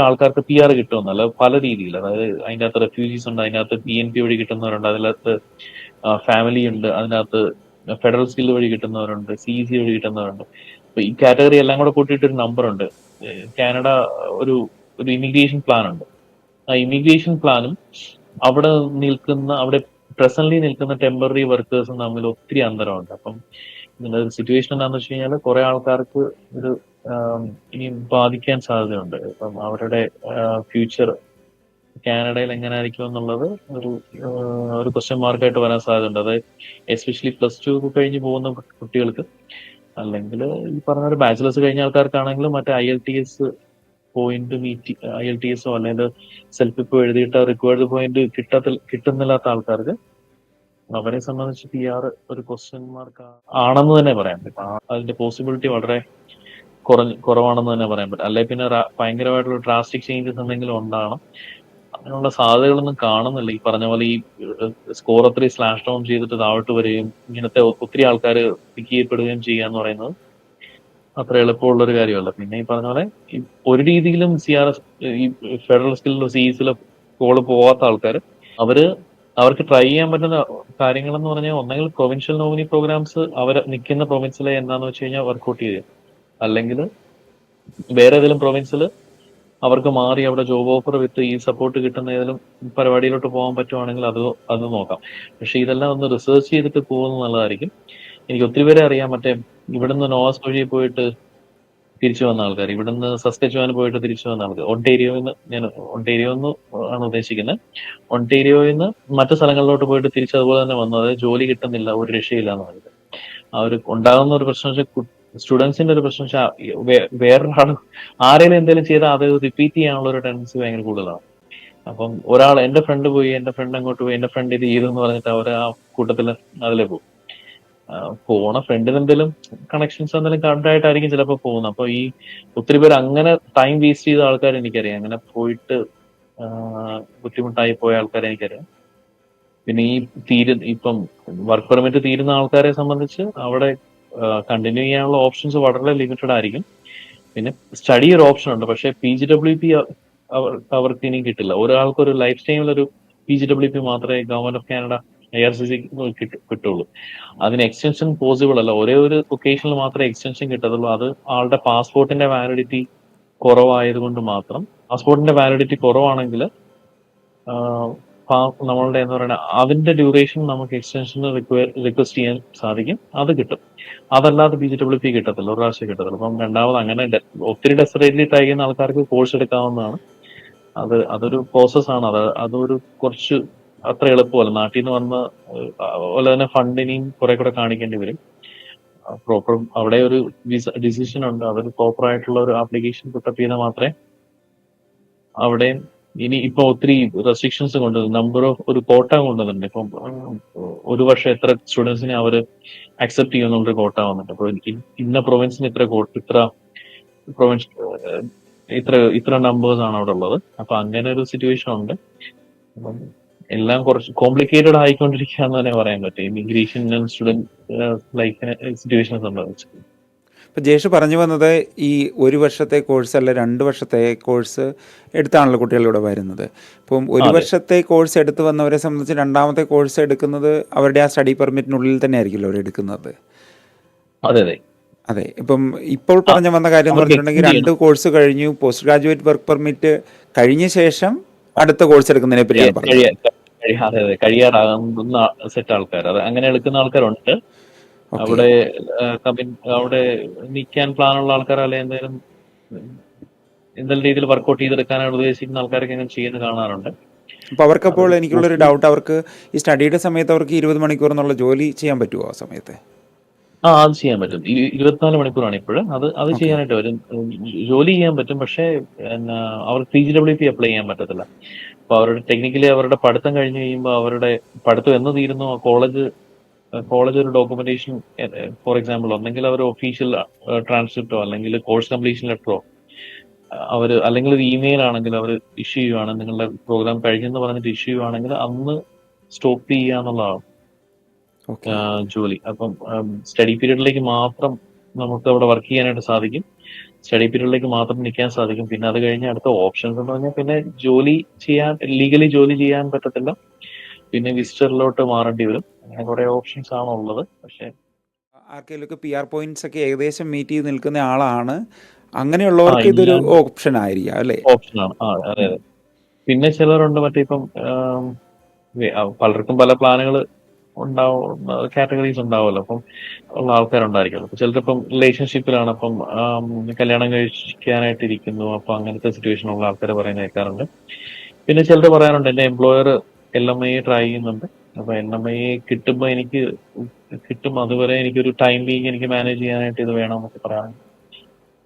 ആൾക്കാർക്ക് PR കിട്ടുമെന്നല്ല, പല രീതിയിൽ. അതായത് അതിൻ്റെ അകത്ത് റെഫ്യൂജീസ് ഉണ്ട്, അതിനകത്ത് PNP വഴി കിട്ടുന്നവരുണ്ട്, അതിനകത്ത് ഫാമിലി ഉണ്ട്, അതിനകത്ത് ഫെഡറൽ സ്കിൽ വഴി കിട്ടുന്നവരുണ്ട്, CEC വഴി കിട്ടുന്നവരുണ്ട്. അപ്പൊ ഈ കാറ്റഗറി എല്ലാം കൂടെ കൂട്ടിയിട്ട് ഒരു നമ്പർ ഉണ്ട്. കാനഡ ഒരു ഒരു ഇമിഗ്രേഷൻ പ്ലാൻ ഉണ്ട്. ആ ഇമിഗ്രേഷൻ പ്ലാനും അവിടെ പ്രസന്റ്ലി നിൽക്കുന്ന ടെമ്പററി വർക്കേഴ്സും തമ്മിൽ ഒത്തിരി അന്തരമുണ്ട്. അപ്പം ഇതിന്റെ സിറ്റുവേഷൻ എന്താണെന്ന് വെച്ച് കഴിഞ്ഞാൽ കുറെ ആൾക്കാർക്ക് ഇത് ഇനി ബാധിക്കാൻ സാധ്യതയുണ്ട്. ഇപ്പം അവരുടെ ഫ്യൂച്ചർ കാനഡയിൽ എങ്ങനെ ആയിരിക്കും എന്നുള്ളത് ഒരു ക്വസ്റ്റ്യൻ മാർക്കായിട്ട് വരാൻ സാധ്യതയുണ്ട്. അത് എസ്പെഷ്യലി +2 കഴിഞ്ഞ് പോകുന്ന കുട്ടികൾക്ക്, അല്ലെങ്കിൽ ഈ പറഞ്ഞ ഒരു ബാച്ചിലേഴ്സ് കഴിഞ്ഞ ആൾക്കാർക്കാണെങ്കിലും മറ്റേ IELTS പോയിന്റ് IELTSോ അല്ലെങ്കിൽ സെൽഫ് ഇപ്പൊ എഴുതിയിട്ട് റിക്വയർഡ് പോയിന്റ് കിട്ടുന്നില്ലാത്ത ആൾക്കാർക്ക്, അവരെ സംബന്ധിച്ച് PR ഒരു ക്വസ്റ്റ്യൻ മാർക്ക് ആണെന്ന് തന്നെ പറയാൻ പറ്റും. അതിന്റെ പോസിബിലിറ്റി വളരെ കുറവാണെന്ന് തന്നെ പറയാൻ പറ്റും. അല്ലെങ്കിൽ പിന്നെ ഭയങ്കരമായിട്ടുള്ള ഡ്രാസ്റ്റിക് ചേഞ്ചസ് എന്തെങ്കിലും ഉണ്ടാകണം. അങ്ങനെയുള്ള സാധ്യതകളൊന്നും കാണുന്നില്ല. ഈ പറഞ്ഞ പോലെ ഈ സ്കോർ അത്രയും സ്ലാഷ് ഡൗൺ ചെയ്തിട്ട് താഴോട്ട് വരികയും ഇങ്ങനത്തെ ഒത്തിരി ആൾക്കാർ പിക്ക് ചെയ്യപ്പെടുകയും ചെയ്യുക എന്ന് പറയുന്നത് അത്ര എളുപ്പമുള്ളൊരു കാര്യമല്ല. പിന്നെ ഈ പറഞ്ഞ പോലെ ഒരു രീതിയിലും CRS ഈ ഫെഡറൽ സ്കില്ലോ CECയിലോ കോള് പോവാത്ത ആൾക്കാർ അവർക്ക് ട്രൈ ചെയ്യാൻ പറ്റുന്ന കാര്യങ്ങളെന്ന് പറഞ്ഞാൽ ഒന്നെങ്കിൽ പ്രൊവിൻഷ്യൽ നോമിനി പ്രോഗ്രാംസ് അവർ നിൽക്കുന്ന പ്രൊവിൻസിലെ എന്താന്ന് വെച്ച് കഴിഞ്ഞാൽ വർക്ക്ഔട്ട് ചെയ്യുക, അല്ലെങ്കിൽ വേറെ ഏതെങ്കിലും പ്രൊവിൻസിൽ അവർക്ക് മാറി അവിടെ ജോബ് ഓഫർ വിത്ത് ഈ സപ്പോർട്ട് കിട്ടുന്ന ഏതെങ്കിലും പരിപാടിയിലോട്ട് പോകാൻ പറ്റുവാണെങ്കിൽ അത് നോക്കാം. പക്ഷെ ഇതെല്ലാം ഒന്ന് റിസർച്ച് ചെയ്തിട്ട് പോകുന്നത് നല്ലതായിരിക്കും. എനിക്ക് ഒത്തിരി പേരെ അറിയാം, മറ്റേ ഇവിടുന്ന് നോവാസ് വഴി പോയിട്ട് തിരിച്ചു വന്ന ആൾക്കാർ, ഇവിടുന്ന് സസ്കച്ചുവാൻ പോയിട്ട് തിരിച്ചു വന്ന ആൾക്കാർ, ഒണ്ടേരിയോന്ന് ആണ് ഉദ്ദേശിക്കുന്നത്. ഒണ്ടേരിയോയിൽ നിന്ന് മറ്റു സ്ഥലങ്ങളിലോട്ട് പോയിട്ട് തിരിച്ച് അതുപോലെ തന്നെ വന്നു. അതായത് ജോലി കിട്ടുന്നില്ല, ഒരു രക്ഷയില്ല എന്ന് പറഞ്ഞത്. അവർ ഉണ്ടാകുന്ന ഒരു പ്രശ്നം വെച്ചാൽ സ്റ്റുഡൻസിന്റെ ഒരു പ്രശ്നം വെച്ചാൽ വേറൊരാൾ ആരെങ്കിലും എന്തെങ്കിലും ചെയ്താൽ അത് റിപ്പീറ്റ് ചെയ്യാനുള്ള ഒരു ടെൻഡൻസി ഭയങ്കര കൂടുതലാണ്. അപ്പം എന്റെ ഫ്രണ്ട് പോയി, എന്റെ ഫ്രണ്ട് അങ്ങോട്ട് പോയി, എന്റെ ഫ്രണ്ട് ഇത് ചെയ്തു എന്ന് പറഞ്ഞിട്ട് അവർ ആ കൂട്ടത്തിൽ അതിലെ പോകും. പോണ ഫ്രണ്ടിന് എന്തെങ്കിലും കണക്ഷൻസ് എന്തെങ്കിലും കണ്ടായിട്ടായിരിക്കും ചിലപ്പോൾ പോകുന്നത്. അപ്പൊ ഈ ഒത്തിരി പേര് അങ്ങനെ ടൈം വേസ്റ്റ് ചെയ്ത ആൾക്കാർ എനിക്കറിയാം, അങ്ങനെ പോയിട്ട് ബുദ്ധിമുട്ടായി പോയ ആൾക്കാരെ എനിക്കറിയാം. പിന്നെ ഇപ്പം വർക്ക് പെർമിറ്റ് തീരുന്ന ആൾക്കാരെ സംബന്ധിച്ച് അവിടെ കണ്ടിന്യൂ ചെയ്യാനുള്ള ഓപ്ഷൻസ് വളരെ ലിമിറ്റഡ് ആയിരിക്കും. പിന്നെ സ്റ്റഡി ഒരു ഓപ്ഷൻ ഉണ്ട്, പക്ഷേ PGWP അവർക്ക് ഇനിയും കിട്ടില്ല. ഒരാൾക്കൊരു ലൈഫ് ടൈമിൽ ഒരു PGWP മാത്രമേ ഗവൺമെന്റ് ഓഫ് കാനഡ IRCC കിട്ടുള്ളൂ. അതിന് എക്സ്റ്റൻഷൻ പോസിബിൾ അല്ല. ഒരേ ഒരു ഒക്കേഷനിൽ മാത്രമേ എക്സ്റ്റൻഷൻ കിട്ടത്തുള്ളൂ. അത് ആളുടെ പാസ്പോർട്ടിന്റെ വാലിഡിറ്റി കുറവായതുകൊണ്ട് മാത്രം. പാസ്പോർട്ടിന്റെ വാലിഡിറ്റി കുറവാണെങ്കിൽ നമ്മളുടെ എന്താ പറയുക, അതിന്റെ ഡ്യൂറേഷൻ നമുക്ക് എക്സ്റ്റൻഷൻ റിക്വസ്റ്റ് ചെയ്യാൻ സാധിക്കും, അത് കിട്ടും. അതല്ലാതെ PGWP കിട്ടത്തില്ല, ഒരു പ്രാവശ്യം കിട്ടത്തില്ല. അപ്പം രണ്ടാമത് അങ്ങനെ ഒത്തിരി ഡെസ്പറേറ്റ്ലി ട്രൈ ചെയ്യുന്ന ആൾക്കാർക്ക് കോഴ്സ് എടുക്കാവുന്നതാണ്. അതൊരു പ്രോസസ്സാണ്. അതൊരു കുറച്ച് അത്ര എളുപ്പമല്ല. നാട്ടിൽ നിന്ന് വന്ന പോലെ തന്നെ ഫണ്ടിനെയും കുറെ കൂടെ കാണിക്കേണ്ടി വരും. പ്രോപ്പർ അവിടെ ഒരു ഡിസിഷൻ ഉണ്ട്, അതൊരു പ്രോപ്പർ ആയിട്ടുള്ള ഒരു ആപ്ലിക്കേഷൻ പുട്ടപ്പ് ചെയ്താൽ മാത്രമേ അവിടെ. ഇനി ഇപ്പൊ ഒത്തിരി റെസ്ട്രിക്ഷൻസ് നമ്പർ ഓഫ് ഒരു കോട്ട കൊണ്ടുവന്നിട്ടുണ്ട്. ഇപ്പം ഒരു വർഷം എത്ര സ്റ്റുഡൻസിനെ അവർ അക്സെപ്റ്റ് ചെയ്യുന്നുള്ളൊരു കോട്ട വന്നിട്ട്. അപ്പൊ ഇന്ന പ്രൊവിൻസിന് ഇത്ര പ്രൊവിൻസ് ഇത്ര നമ്പേഴ്സ് ആണ് അവിടെ ഉള്ളത്. അപ്പൊ അങ്ങനെ ഒരു സിറ്റുവേഷൻ ഉണ്ട്. അപ്പം എല്ലാം കുറച്ച് കോംപ്ലിക്കേറ്റഡ് ആയിക്കൊണ്ടിരിക്കുകയെന്ന് തന്നെ പറയാൻ പറ്റും ഇമിഗ്രേഷൻ സ്റ്റുഡന്റ് ലൈഫിനെ സിറ്റുവേഷനെ സംബന്ധിച്ച്. ഇപ്പോൾ ജേഷ് പറഞ്ഞു വന്നത് ഈ ഒരു വർഷത്തെ കോഴ്സ് അല്ല 2 വർഷത്തെ കോഴ്സ് എടുത്താണല്ലോ കുട്ടികൾ ഇവിടെ വരുന്നത്. അപ്പം ഒരു വർഷത്തെ കോഴ്സ് എടുത്ത് വന്നവരെ സംബന്ധിച്ച് രണ്ടാമത്തെ കോഴ്സ് എടുക്കുന്നത് അവരുടെ ആ സ്റ്റഡി പെർമിറ്റിനുള്ളിൽ തന്നെ ആയിരിക്കുമല്ലോ അവർ എടുക്കുന്നത്. അതെ അതെ അതെ. ഇപ്പം ഇപ്പോൾ പറഞ്ഞു വന്ന കാര്യം എന്ന് പറഞ്ഞിട്ടുണ്ടെങ്കിൽ 2 കോഴ്സ് കഴിഞ്ഞു, പോസ്റ്റ് ഗ്രാജുവേറ്റ് വർക്ക് പെർമിറ്റ് കഴിഞ്ഞ ശേഷം അടുത്ത കോഴ്സ് എടുക്കുന്നതിനെ പറ്റിയാണ് പറഞ്ഞത്. അതെ അതെ കഴിയാറാകുന്ന സെറ്റ് ആൾക്കാർ, അത് അങ്ങനെ എടുക്കുന്ന ആൾക്കാരുണ്ട്. അവിടെ അവിടെ നിൽക്കാൻ പ്ലാനുള്ള ആൾക്കാർ, അല്ലെ എന്തെങ്കിലും രീതിയിൽ വർക്ക്ഔട്ട് ചെയ്തെടുക്കാനാണ് ഉദ്ദേശിക്കുന്ന ആൾക്കാരൊക്കെ അങ്ങനെ ചെയ്യുന്നത് കാണാറുണ്ട്. അപ്പോൾ അവർക്കപ്പോൾ എനിക്കുള്ളൊരു ഡൗട്ട്, അവർക്ക് ഈ സ്റ്റഡിയുടെ സമയത്ത് അവർക്ക് 20 മണിക്കൂർ എന്നുള്ള ജോലി ചെയ്യാൻ പറ്റുമോ ആ സമയത്ത്? അത് ചെയ്യാൻ പറ്റും. 24 മണിക്കൂറാണ് ഇപ്പോഴും. അത് ചെയ്യാനായിട്ട് വരും, ജോലി ചെയ്യാൻ പറ്റും. പക്ഷേ അവർക്ക് PGWP അപ്ലൈ ചെയ്യാൻ പറ്റത്തില്ല. അപ്പൊ അവരുടെ ടെക്നിക്കലി അവരുടെ പഠിത്തം കഴിഞ്ഞ് കഴിയുമ്പോൾ അവരുടെ പഠിത്തം എന്ന് തീരുന്നു, കോളേജ് ഒരു ഡോക്യുമെന്റേഷൻ, ഫോർ എക്സാമ്പിൾ, ഒന്നെങ്കിൽ അവർ ഒഫീഷ്യൽ ട്രാൻസ്ക്രിപ്റ്റോ അല്ലെങ്കിൽ കോഴ്സ് കംപ്ലീഷൻ ലെറ്ററോ അല്ലെങ്കിൽ ഒരു ഇമെയിൽ ആണെങ്കിൽ അവർ ഇഷ്യൂ ചെയ്യുവാണ്, നിങ്ങളുടെ പ്രോഗ്രാം കഴിഞ്ഞെന്ന് പറഞ്ഞിട്ട് ഇഷ്യൂ ചെയ്യുവാണെങ്കിൽ അന്ന് സ്റ്റോപ്പ് ചെയ്യുക എന്നുള്ളതാണ് ജോലി. അപ്പം സ്റ്റഡി പീരീഡിലേക്ക് മാത്രം നമുക്ക് അവിടെ വർക്ക് ചെയ്യാനായിട്ട് സാധിക്കും, സ്റ്റഡി പീരീഡിലേക്ക് മാത്രം നിൽക്കാൻ സാധിക്കും. പിന്നെ അത് കഴിഞ്ഞ് അടുത്ത ഓപ്ഷൻസ് എന്ന് പറഞ്ഞാൽ പിന്നെ ലീഗലി ജോലി ചെയ്യാൻ പറ്റത്തില്ല, പിന്നെ വിസിറ്ററിലോട്ട് മാറേണ്ടി വരും. അങ്ങനെ കുറെ ഓപ്ഷൻസ് ആണ് ഉള്ളത്. പക്ഷേ ആർക്കെങ്കിലൊക്കെ PR പോയിന്റ്സ് ഒക്കെ ഏകദേശം മീറ്റ് ചെയ്ത് നിൽക്കുന്ന ആളാണ്, അങ്ങനെയുള്ളവർക്ക് ഇതൊരു ഓപ്ഷൻ ആയിരിക്കാം അല്ലേ? ഓപ്ഷനാണ്. അതെ അതെ. പിന്നെ ചിലരുണ്ട്, മറ്റേ ഇപ്പം പലർക്കും പല പ്ലാനുകൾ ഉണ്ടാവും, കാറ്റഗറീസ് ഉണ്ടാവുമല്ലോ. അപ്പം ഉള്ള ആൾക്കാരുണ്ടായിരിക്കുമല്ലോ. അപ്പൊ ചിലരിപ്പം റിലേഷൻഷിപ്പിലാണ്, അപ്പം കല്യാണം കഴിക്കാനായിട്ടിരിക്കുന്നു, അപ്പൊ അങ്ങനത്തെ സിറ്റുവേഷൻ ഉള്ള ആൾക്കാർ പറയുന്നത് കേൾക്കാറുണ്ട്. പിന്നെ ചിലർ പറയാറുണ്ട്, എന്റെ എംപ്ലോയർ LMI ട്രൈ ചെയ്യുന്നുണ്ട്, അപ്പൊ LMI കിട്ടും, അതുവരെ എനിക്കൊരു ടൈം ബീങ് എനിക്ക് മാനേജ് ചെയ്യാനായിട്ട് ഇത് വേണമെന്നൊക്കെ പറയാറുണ്ട്.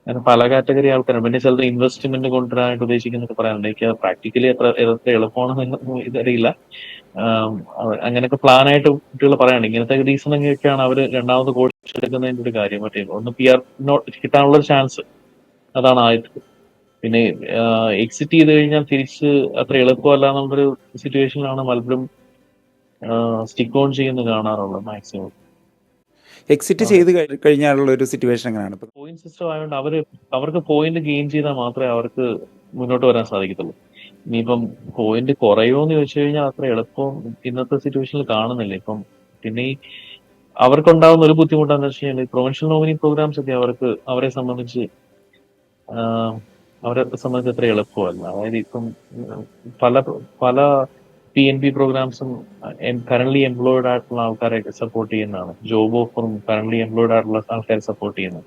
അങ്ങനെ പല കാറ്റഗറി ആൾക്കാരുണ്ട്. പിന്നെ ചിലർ ഇൻവെസ്റ്റ്മെന്റ് കൊണ്ടുവരാനായിട്ട് ഉദ്ദേശിക്കുന്നൊക്കെ പറയാറുണ്ട്. എനിക്ക് പ്രാക്ടിക്കലി എത്ര എളുപ്പമാണെന്ന് ഇതറിയില്ല. അങ്ങനെയൊക്കെ പ്ലാനായിട്ട് കുട്ടികൾ പറയാനുണ്ട്. ഇങ്ങനത്തെ റീസണൊക്കെയാണ് അവർ രണ്ടാമത് കോഴ്സ് എടുക്കുന്നതിന്റെ ഒരു കാര്യം. മറ്റേ ഒന്ന് PR കിട്ടാനുള്ള ഒരു ചാൻസ്, അതാണ് ആദ്യത്തെ. പിന്നെ എക്സിറ്റ് ചെയ്ത് കഴിഞ്ഞാൽ തിരിച്ച് അത്ര എളുപ്പമല്ല എന്നുള്ളൊരു സിറ്റുവേഷനിലാണ് പലരും സ്റ്റിക്ക് ഓൺ ചെയ്യുന്നത് കാണാറുള്ളത് മാക്സിമം. എക്സിറ്റ് ചെയ്ത് കഴിഞ്ഞാലുള്ള ഒരു സിറ്റുവേഷൻ എങ്ങനെയാണ്? പോയിന്റ് സിസ്റ്റം ആയതുകൊണ്ട് അവർക്ക് പോയിന്റ് ഗെയിൻ ചെയ്താൽ മാത്രമേ അവർക്ക് മുന്നോട്ട് വരാൻ സാധിക്കത്തുള്ളൂ. ഇനിയിപ്പം പോയിന്റ് കുറയുമോന്ന് ചോദിച്ചു കഴിഞ്ഞാൽ അത്ര എളുപ്പം ഇന്നത്തെ സിറ്റുവേഷനിൽ കാണുന്നില്ല. ഇപ്പം പിന്നെ അവർക്കുണ്ടാകുന്ന ഒരു ബുദ്ധിമുട്ടാന്ന് വെച്ച് കഴിഞ്ഞാൽ പ്രൊവിൻഷ്യൽ നോമിനി പ്രോഗ്രാംസ് ഒക്കെ അവരെ സംബന്ധിച്ച് അവരെ സംബന്ധിച്ച് അത്ര എളുപ്പമല്ല. അതായത് ഇപ്പം പല പല PNB പ്രോഗ്രാംസും കറന്റ് എംപ്ലോയിഡ് ആയിട്ടുള്ള ആൾക്കാരെ സപ്പോർട്ട് ചെയ്യുന്നതാണ്. ജോബ് ഓഫറും കറന്റ് എംപ്ലോയിഡ് ആയിട്ടുള്ള ആൾക്കാരെ സപ്പോർട്ട് ചെയ്യുന്നത്.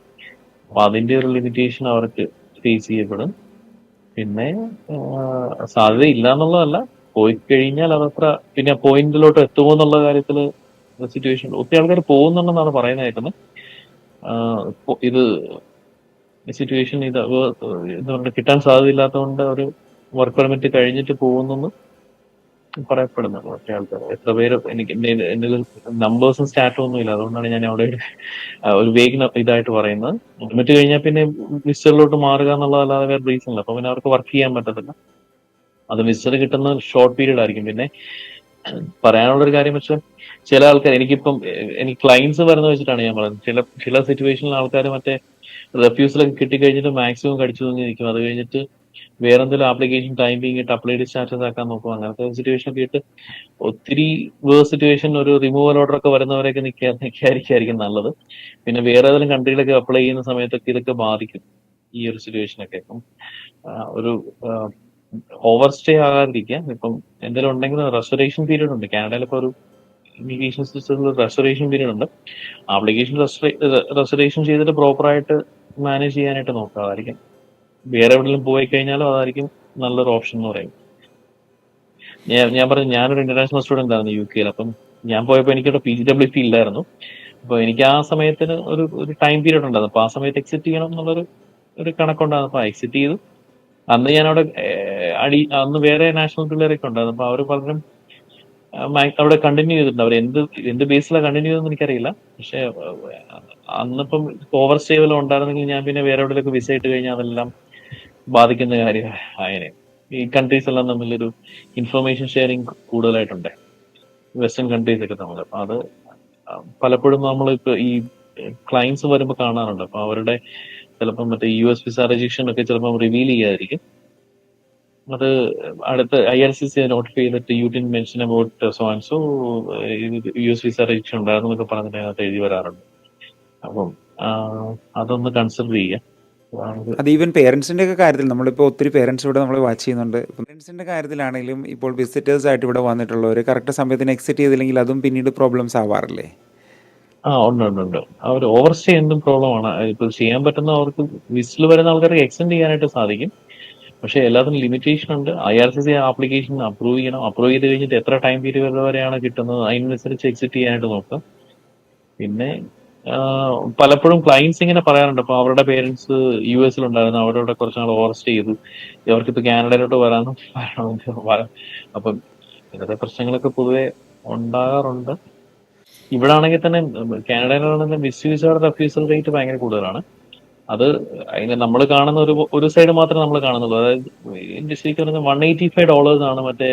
അപ്പൊ അതിന്റെ ഒരു ലിമിറ്റേഷൻ അവർക്ക് ഫേസ് ചെയ്യപ്പെടും. പിന്നെ സാധ്യത ഇല്ല എന്നുള്ളതല്ല, പോയി കഴിഞ്ഞാൽ അതത്ര പിന്നെ പോയിന്റിലോട്ട് എത്തുമോ എന്നുള്ള കാര്യത്തിൽ സിറ്റുവേഷൻ ഒത്തിരി ആൾക്കാർ പോകുന്നുണ്ടെന്നാണ് പറയുന്നത് കേൾക്കുന്നത്. ഇത് സിറ്റുവേഷൻ എന്താ പറയുക, കിട്ടാൻ സാധ്യതയില്ലാത്തതുകൊണ്ട് ഒരു വർക്ക് പെർമിറ്റ് കഴിഞ്ഞിട്ട് പോകുന്നെന്ന് പറയപ്പെടുന്നുണ്ട് ഒറ്റ ആൾക്കാർ. എത്ര പേര് എനിക്ക് എന്റെ നമ്പേഴ്സും സ്റ്റാറ്റും ഒന്നും ഇല്ല, അതുകൊണ്ടാണ് ഞാൻ അവിടെ ഒരു വേഗം ഇതായിട്ട് പറയുന്നത്. പെർമിറ്റ് കഴിഞ്ഞാൽ പിന്നെ വിസിറ്ററിലോട്ട് മാറുക എന്നുള്ളതല്ലാതെ വേറെ റീസൺ ഇല്ല. അപ്പൊ പിന്നെ അവർക്ക് വർക്ക് ചെയ്യാൻ പറ്റത്തില്ല. അത് വിസിറ്റർ കിട്ടുന്ന ഷോർട്ട് പീരീഡ് ആയിരിക്കും. പിന്നെ പറയാനുള്ളൊരു കാര്യം വെച്ചാൽ ചില ആൾക്കാർ എനിക്ക് ക്ലയൻസ് വരുന്ന വെച്ചിട്ടാണ് ഞാൻ പറയുന്നത്. ചില സിറ്റുവേഷനിൽ ആൾക്കാർ മറ്റേ റെഫ്യൂസലൊക്കെ കിട്ടിക്കഴിഞ്ഞിട്ട് മാക്സിമം കടിച്ചു തൂങ്ങിയിരിക്കും. അത് കഴിഞ്ഞിട്ട് വേറെ എന്തെങ്കിലും ആപ്ലിക്കേഷൻ ടൈമിംഗ് ഇട്ട് അപ്ലൈഡ് സ്റ്റാറ്റസ് ആക്കാൻ നോക്കും. അങ്ങനത്തെ സിറ്റുവേഷൻ ഒക്കെ ഇട്ട് ഒത്തിരി വേഴ്സ് സിറ്റുവേഷൻ ഒരു റിമൂവൽ ഓർഡർ ഒക്കെ വരുന്നവരെയൊക്കെ നിൽക്കാതിരിക്കും നല്ലത്. പിന്നെ വേറെ ഏതെങ്കിലും കൺട്രിയിലൊക്കെ അപ്ലൈ ചെയ്യുന്ന സമയത്തൊക്കെ ഇതൊക്കെ ബാധിക്കും ഈ ഒരു സിറ്റുവേഷനൊക്കെ. ഇപ്പം ഒരു ഓവർ സ്റ്റേ ആകാതിരിക്കുക. ഇപ്പം എന്തെങ്കിലും ഉണ്ടെങ്കിൽ റെസ്റ്റോറേഷൻ പീരീഡ് ഉണ്ട് കാനഡയിൽ. ഇപ്പോൾ ഒരു ഇമിഗ്രേഷൻ സിസ്റ്റത്തിൽ റെസ്റ്റോറേഷൻ പീരീഡ് ഉണ്ട്. ആപ്ലിക്കേഷൻ റെസ്റ്റോറേഷൻ ചെയ്തിട്ട് പ്രോപ്പറായിട്ട് മാനേജ് ചെയ്യാനായിട്ട് നോക്കുക. അതായിരിക്കും വേറെ എവിടെയെങ്കിലും പോയി കഴിഞ്ഞാലും അതായിരിക്കും നല്ലൊരു ഓപ്ഷൻ എന്ന് പറയും. ഞാൻ പറഞ്ഞു, ഞാനൊരു ഇന്റർനാഷണൽ സ്റ്റുഡന്റ് ആയിരുന്നു UK-യിൽ. അപ്പം ഞാൻ പോയപ്പോൾ എനിക്കിവിടെ PGWP ഇല്ലായിരുന്നു. അപ്പൊ എനിക്ക് ആ സമയത്തിന് ഒരു ടൈം പീരീഡ് ഉണ്ടായിരുന്നു. അപ്പൊ ആ സമയത്ത് എക്സിറ്റ് ചെയ്യണം ഒരു കണക്കുണ്ടായിരുന്നു. അപ്പൊ എക്സിറ്റ് ചെയ്തു. അന്ന് ഞാനവിടെ അന്ന് വേറെ നാഷണൽ പിള്ളേരൊക്കെ ഉണ്ടായിരുന്നു. അപ്പൊ അവർ പലരും അവിടെ കണ്ടിന്യൂ ചെയ്തിട്ടുണ്ട്. അവർ എന്ത് ബേസിലാണ് കണ്ടിന്യൂ ചെയ്തെന്ന് എനിക്കറിയില്ല. പക്ഷെ അന്നിപ്പം ഓവർ സ്റ്റേ വല്ലതും ഉണ്ടായിരുന്നെങ്കിൽ ഞാൻ പിന്നെ വേറെ എവിടെയൊക്കെ വിസ ഇട്ട് കഴിഞ്ഞാൽ അതെല്ലാം ബാധിക്കുന്ന കാര്യം ആയനെ. ഈ കൺട്രീസ് എല്ലാം തമ്മിലൊരു ഇൻഫർമേഷൻ ഷെയറിങ് കൂടുതലായിട്ടുണ്ട്, വെസ്റ്റേൺ കൺട്രീസ് ഒക്കെ തമ്മിൽ. അപ്പൊ അത് പലപ്പോഴും നമ്മളിപ്പോ ഈ ക്ലയൻസ് വരുമ്പോൾ കാണാറുണ്ട്. അപ്പൊ അവരുടെ ചിലപ്പോൾ മറ്റേ US വിസ രജിസ്ട്രേഷൻ ഒക്കെ ചിലപ്പോൾ റിവീൽ ചെയ്യാതിരിക്കും. അത് അടുത്ത IRCC നോട്ടിഫൈ ചെയ്തിട്ട് you didn't mention about so and so US visa registration ഉണ്ടായിരുന്നു എന്നൊക്കെ പറഞ്ഞിട്ട് അതിനകത്ത് എഴുതി വരാറുണ്ട്. അപ്പം അതൊന്ന് കൺസിഡർ ചെയ്യുക. അത് ഈവൻ പേരൻസിൻ്റെ ഒക്കെ കാര്യത്തിൽ നമ്മളിപ്പോൾ ഒത്തിരി പേരൻസ് ഇവിടെ നമ്മൾ വാച്ച് ചെയ്യുന്നുണ്ട്. പേരൻസിൻ്റെ കാര്യത്തിലാണെങ്കിലും ഇപ്പോൾ വിസിറ്റേഴ്സ് ആയിട്ട് ഇവിടെ വന്നിട്ടുള്ളവർ കറക്റ്റ് സമയത്തിന് എക്സിറ്റ് ചെയ്തില്ലെങ്കിൽ അതും പിന്നീട് പ്രോബ്ലംസ് ആവാറില്ലേ? ഉണ്ട്. അവർ ഓവർ സ്റ്റേ എന്തും പ്രോബ്ലമാണ്. ഇപ്പൊ ചെയ്യാൻ പറ്റുന്ന അവർക്ക് വിസിൽ വരുന്ന ആൾക്കാർക്ക് എക്സ്റ്റെൻഡ് ചെയ്യാനായിട്ട് സാധിക്കും. പക്ഷെ എല്ലാത്തിനും ലിമിറ്റേഷൻ ഉണ്ട്. IRCC ആപ്ലിക്കേഷൻ അപ്രൂവ് ചെയ്യണം. അപ്രൂവ് ചെയ്ത് കഴിഞ്ഞിട്ട് എത്ര ടൈം പീരീഡ് വരെയാണ് കിട്ടുന്നത് അതിനനുസരിച്ച് എക്സിറ്റ് ചെയ്യാനായിട്ട് നോക്കാം. പിന്നെ പലപ്പോഴും ക്ലയൻസ് ഇങ്ങനെ പറയാറുണ്ട്. അപ്പൊ അവരുടെ പേരൻസ് US ഉണ്ടായിരുന്നു, അവരോട് കുറച്ചുനാൾ ഓവർ സ്റ്റേ ചെയ്തു, ഇവർക്കിപ്പോ കാനഡയിലോട്ട് വരാനും അപ്പം ഇങ്ങനത്തെ പ്രശ്നങ്ങളൊക്കെ പൊതുവെ ഉണ്ടാകാറുണ്ട്. ഇവിടെ ആണെങ്കിൽ തന്നെ കാനഡയിലാണെങ്കിൽ മിസ് വിസയുടെ റെഫ്യൂസൽ റേറ്റ് ഭയങ്കര കൂടുതലാണ്. അത് അതിന് നമ്മൾ കാണുന്ന ഒരു സൈഡ് മാത്രമേ നമ്മൾ കാണുന്നുള്ളൂ. അതായത് ശരിക്കും $185 ആണ് മറ്റേ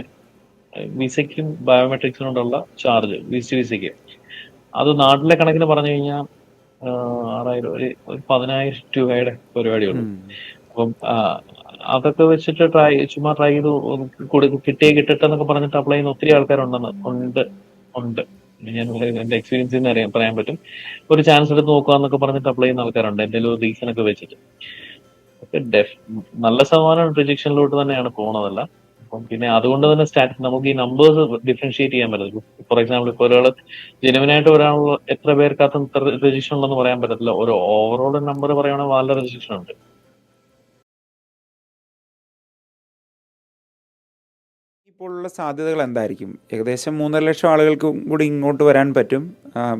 വിസയ്ക്കും ബയോമെട്രിക്സിനും കൊണ്ടുള്ള ചാർജ്, വിസയ്ക്ക്. അത് നാട്ടിലെ കണക്കിന് പറഞ്ഞു കഴിഞ്ഞാൽ 6000 ഒരു 10,000 രൂപയുടെ പരിപാടിയുള്ളൂ. അപ്പം അതൊക്കെ വെച്ചിട്ട് ചുമ്മാ ട്രൈ ചെയ്ത് കിട്ടട്ടെ എന്നൊക്കെ പറഞ്ഞിട്ട് അപ്ലൈ ചെയ്യുന്ന ഒത്തിരി ആൾക്കാരുണ്ട്. ഞാൻ എന്റെ എക്സ്പീരിയൻസിൽ നിന്ന് പറയാൻ പറ്റും. ഒരു ചാൻസ് എടുത്ത് നോക്കാന്നൊക്കെ പറഞ്ഞിട്ട് അപ്ലൈ ചെയ്യുന്ന ആൾക്കാരുണ്ട്, എന്തെങ്കിലും ഒരു റീസൺ ഒക്കെ വെച്ചിട്ട്. നല്ല ശതമാനം റിജക്ഷനിലോട്ട് തന്നെയാണ് പോണതല്ല. അപ്പം പിന്നെ അതുകൊണ്ട് തന്നെ നമുക്ക് ഈ നമ്പേഴ്സ് ഡിഫറൻഷിയേറ്റ് ചെയ്യാൻ പറ്റില്ല. ഫോർ എക്സാമ്പിൾ ഇപ്പോൾ ഒരാൾ ജെനുവിനായിട്ട് എത്ര പേർക്കകത്ത് രജിസ്ട്രേഷൻ ഉണ്ടെന്ന് പറയാൻ പറ്റത്തില്ല. ഒരു ഓവറോൾ നമ്പർ പറയുകയാണെങ്കിൽ വളരെ രജിസ്ട്രേഷൻ ഉണ്ട്. ഇപ്പോഴുള്ള സാധ്യതകൾ എന്തായിരിക്കും? ഏകദേശം 3.5 ലക്ഷം ആളുകൾക്കും കൂടി ഇങ്ങോട്ട് വരാൻ പറ്റും.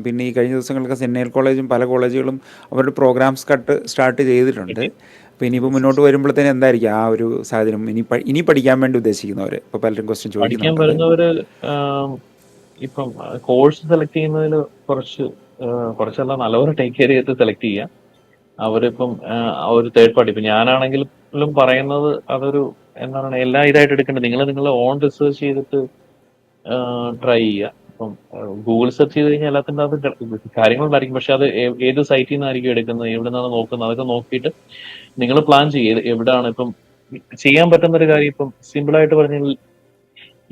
പിന്നെ ഈ കഴിഞ്ഞ ദിവസങ്ങൾക്ക് സെന്റ് കോളേജും പല കോളേജുകളും അവരുടെ പ്രോഗ്രാംസ് സ്റ്റാർട്ട് ചെയ്തിട്ടുണ്ട്. അപ്പോൾ ഇനിയിപ്പോൾ മുന്നോട്ട് വരുമ്പോഴത്തേനും എന്തായിരിക്കും ആ ഒരു സാഹചര്യം? ഇനി പഠിക്കാൻ വേണ്ടി ഉദ്ദേശിക്കുന്നവർ ഇപ്പോൾ പലരും ക്വസ്റ്റ്യൻ പഠിക്കാൻ ചോദിക്കുന്നുണ്ട്. വരുന്നവര് ഇപ്പം കോഴ്സ് സെലക്ട് ചെയ്യുന്നതിൽ കുറച്ചല്ല നല്ലപോലെ ടേക്ക് കെയർ ചെയ്ത് സെലക്ട് ചെയ്യുക. അവരിപ്പം ഒരു തേർഡ് പാർട്ടി, ഇപ്പൊ ഞാനാണെങ്കിലും പറയുന്നത് അതൊരു എന്താണ് എല്ലാ ഇതായിട്ട് എടുക്കേണ്ടത്. നിങ്ങൾ ഓൺ റിസർച്ച് ചെയ്തിട്ട് ട്രൈ ചെയ്യുക. ഇപ്പം ഗൂഗിൾ സെർച്ച് ചെയ്ത് കഴിഞ്ഞാൽ എല്ലാത്തിൻ്റെ അത് കാര്യങ്ങളുണ്ടായിരിക്കും. പക്ഷെ അത് ഏത് സൈറ്റിൽ നിന്നായിരിക്കും എടുക്കുന്നത്, എവിടെ നിന്നാണ് നോക്കുന്നത്, അതൊക്കെ നോക്കിയിട്ട് നിങ്ങൾ പ്ലാൻ ചെയ്യുക എവിടെയാണ്. ഇപ്പം ചെയ്യാൻ പറ്റുന്ന ഒരു കാര്യം, ഇപ്പം സിമ്പിൾ ആയിട്ട് പറഞ്ഞാൽ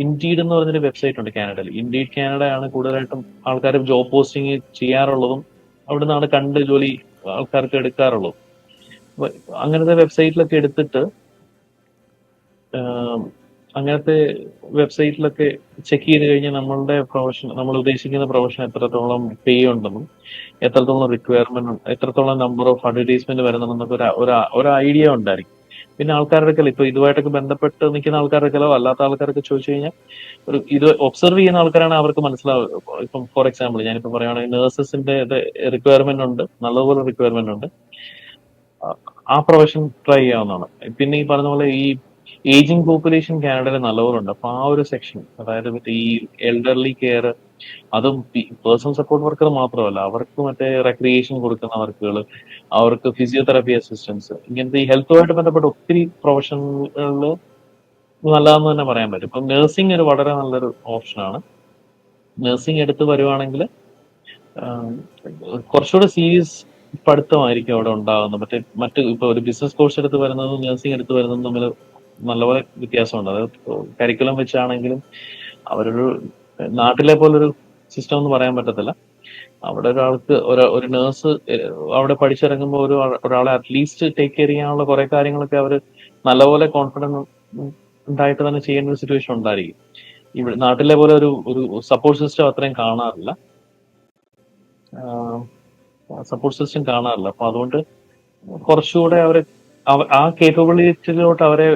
ഇൻഡീഡ് എന്ന് പറഞ്ഞൊരു വെബ്സൈറ്റ് ഉണ്ട് കാനഡയിൽ. ഇൻഡീഡ് കാനഡ ആണ് കൂടുതലായിട്ടും ആൾക്കാർ ജോബ് പോസ്റ്റിംഗ് ചെയ്യാറുള്ളതും അവിടെ നിന്നാണ് കണ്ട് ജോലി ആൾക്കാർക്ക് എടുക്കാറുള്ളൂ. അങ്ങനത്തെ വെബ്സൈറ്റിലൊക്കെ എടുത്തിട്ട് അങ്ങനത്തെ വെബ്സൈറ്റിലൊക്കെ ചെക്ക് ചെയ്ത് കഴിഞ്ഞാൽ നമ്മളുടെ പ്രൊഫഷൻ, നമ്മൾ ഉദ്ദേശിക്കുന്ന പ്രൊഫഷൻ എത്രത്തോളം പേ ഉണ്ടെന്നും എത്രത്തോളം റിക്വയർമെന്റ് ഉണ്ട്, എത്രത്തോളം നമ്പർ ഓഫ് അഡ്വർടൈസ്മെന്റ് വരുന്നുണ്ടെന്നൊക്കെ ഒരു ഐഡിയ ഉണ്ടായിരിക്കും. പിന്നെ ആൾക്കാരുടെ ഒക്കെ ഇപ്പൊ ഇതുമായിട്ടൊക്കെ ബന്ധപ്പെട്ട് നിൽക്കുന്ന ആൾക്കാരൊക്കെയോ അല്ലാത്ത ആൾക്കാരൊക്കെ ചോദിച്ചു കഴിഞ്ഞാൽ ഇത് ഒബ്സർവ് ചെയ്യുന്ന ആൾക്കാരാണ് അവർക്ക് മനസ്സിലാവും. ഇപ്പം ഫോർ എക്സാമ്പിൾ ഞാനിപ്പോ പറയുകയാണെങ്കിൽ നഴ്സസിന്റെ റിക്വയർമെന്റ് ഉണ്ട്, നല്ലപോലെ റിക്വയർമെന്റ് ഉണ്ട്. ആ പ്രൊഫഷൻ ട്രൈ ചെയ്യാവുന്നതാണ്. പിന്നെ ഈ പറഞ്ഞ പോലെ ഈ ഏജിങ് പോപ്പുലേഷൻ കാനഡയിൽ നല്ലപോലെ ഉണ്ട്. അപ്പൊ ആ ഒരു സെക്ഷൻ, അതായത് മറ്റേ ഈ എൽഡർലി കെയർ, അതും പേഴ്സണൽ സപ്പോർട്ട് വർക്കർ മാത്രമല്ല, അവർക്ക് മറ്റേ റെക്രിയേഷൻ കൊടുക്കുന്ന വർക്കുകൾ, അവർക്ക് ഫിസിയോതെറാപ്പി അസിസ്റ്റൻസ്, ഇങ്ങനത്തെ ഈ ഹെൽത്തുമായിട്ട് ബന്ധപ്പെട്ട ഒത്തിരി പ്രൊഫഷനുകളിൽ നല്ലതെന്ന് തന്നെ പറയാൻ പറ്റും. ഇപ്പം നഴ്സിംഗ് ഒരു വളരെ നല്ലൊരു ഓപ്ഷനാണ്. നഴ്സിംഗ് എടുത്ത് വരുവാണെങ്കിൽ കുറച്ചുകൂടെ സീരിയസ് പഠിത്തമായിരിക്കും അവിടെ ഉണ്ടാകുന്നത്. മറ്റ് ഇപ്പൊ ഒരു ബിസിനസ് കോഴ്സ് എടുത്ത് വരുന്നതും നഴ്സിംഗ് എടുത്ത് വരുന്നതും തമ്മിൽ നല്ലപോലെ വ്യത്യാസമുണ്ട്. അതായത് കരിക്കുലം വെച്ചാണെങ്കിലും അവരൊരു നാട്ടിലെ പോലൊരു സിസ്റ്റം എന്ന് പറയാൻ പറ്റത്തില്ല. അവിടെ ഒരാൾക്ക് ഒരു നേഴ്സ് അവിടെ പഠിച്ചിറങ്ങുമ്പോൾ ഒരാളെ അറ്റ്ലീസ്റ്റ് ടേക്ക് കെയർ ചെയ്യാനുള്ള കുറെ കാര്യങ്ങളൊക്കെ അവർ നല്ലപോലെ കോൺഫിഡൻസ് ഉണ്ടായിട്ട് തന്നെ ചെയ്യേണ്ട ഒരു സിറ്റുവേഷൻ ഉണ്ടായിരിക്കും. ഇവിടെ നാട്ടിലെ പോലെ ഒരു സപ്പോർട്ട് സിസ്റ്റം അത്രയും കാണാറില്ല. സപ്പോർട്ട് സിസ്റ്റം കാണാറില്ല. അപ്പൊ അതുകൊണ്ട് കുറച്ചുകൂടെ അവരെ ആ കേപ്പബിലിറ്റിയിലോട്ട് അവരെ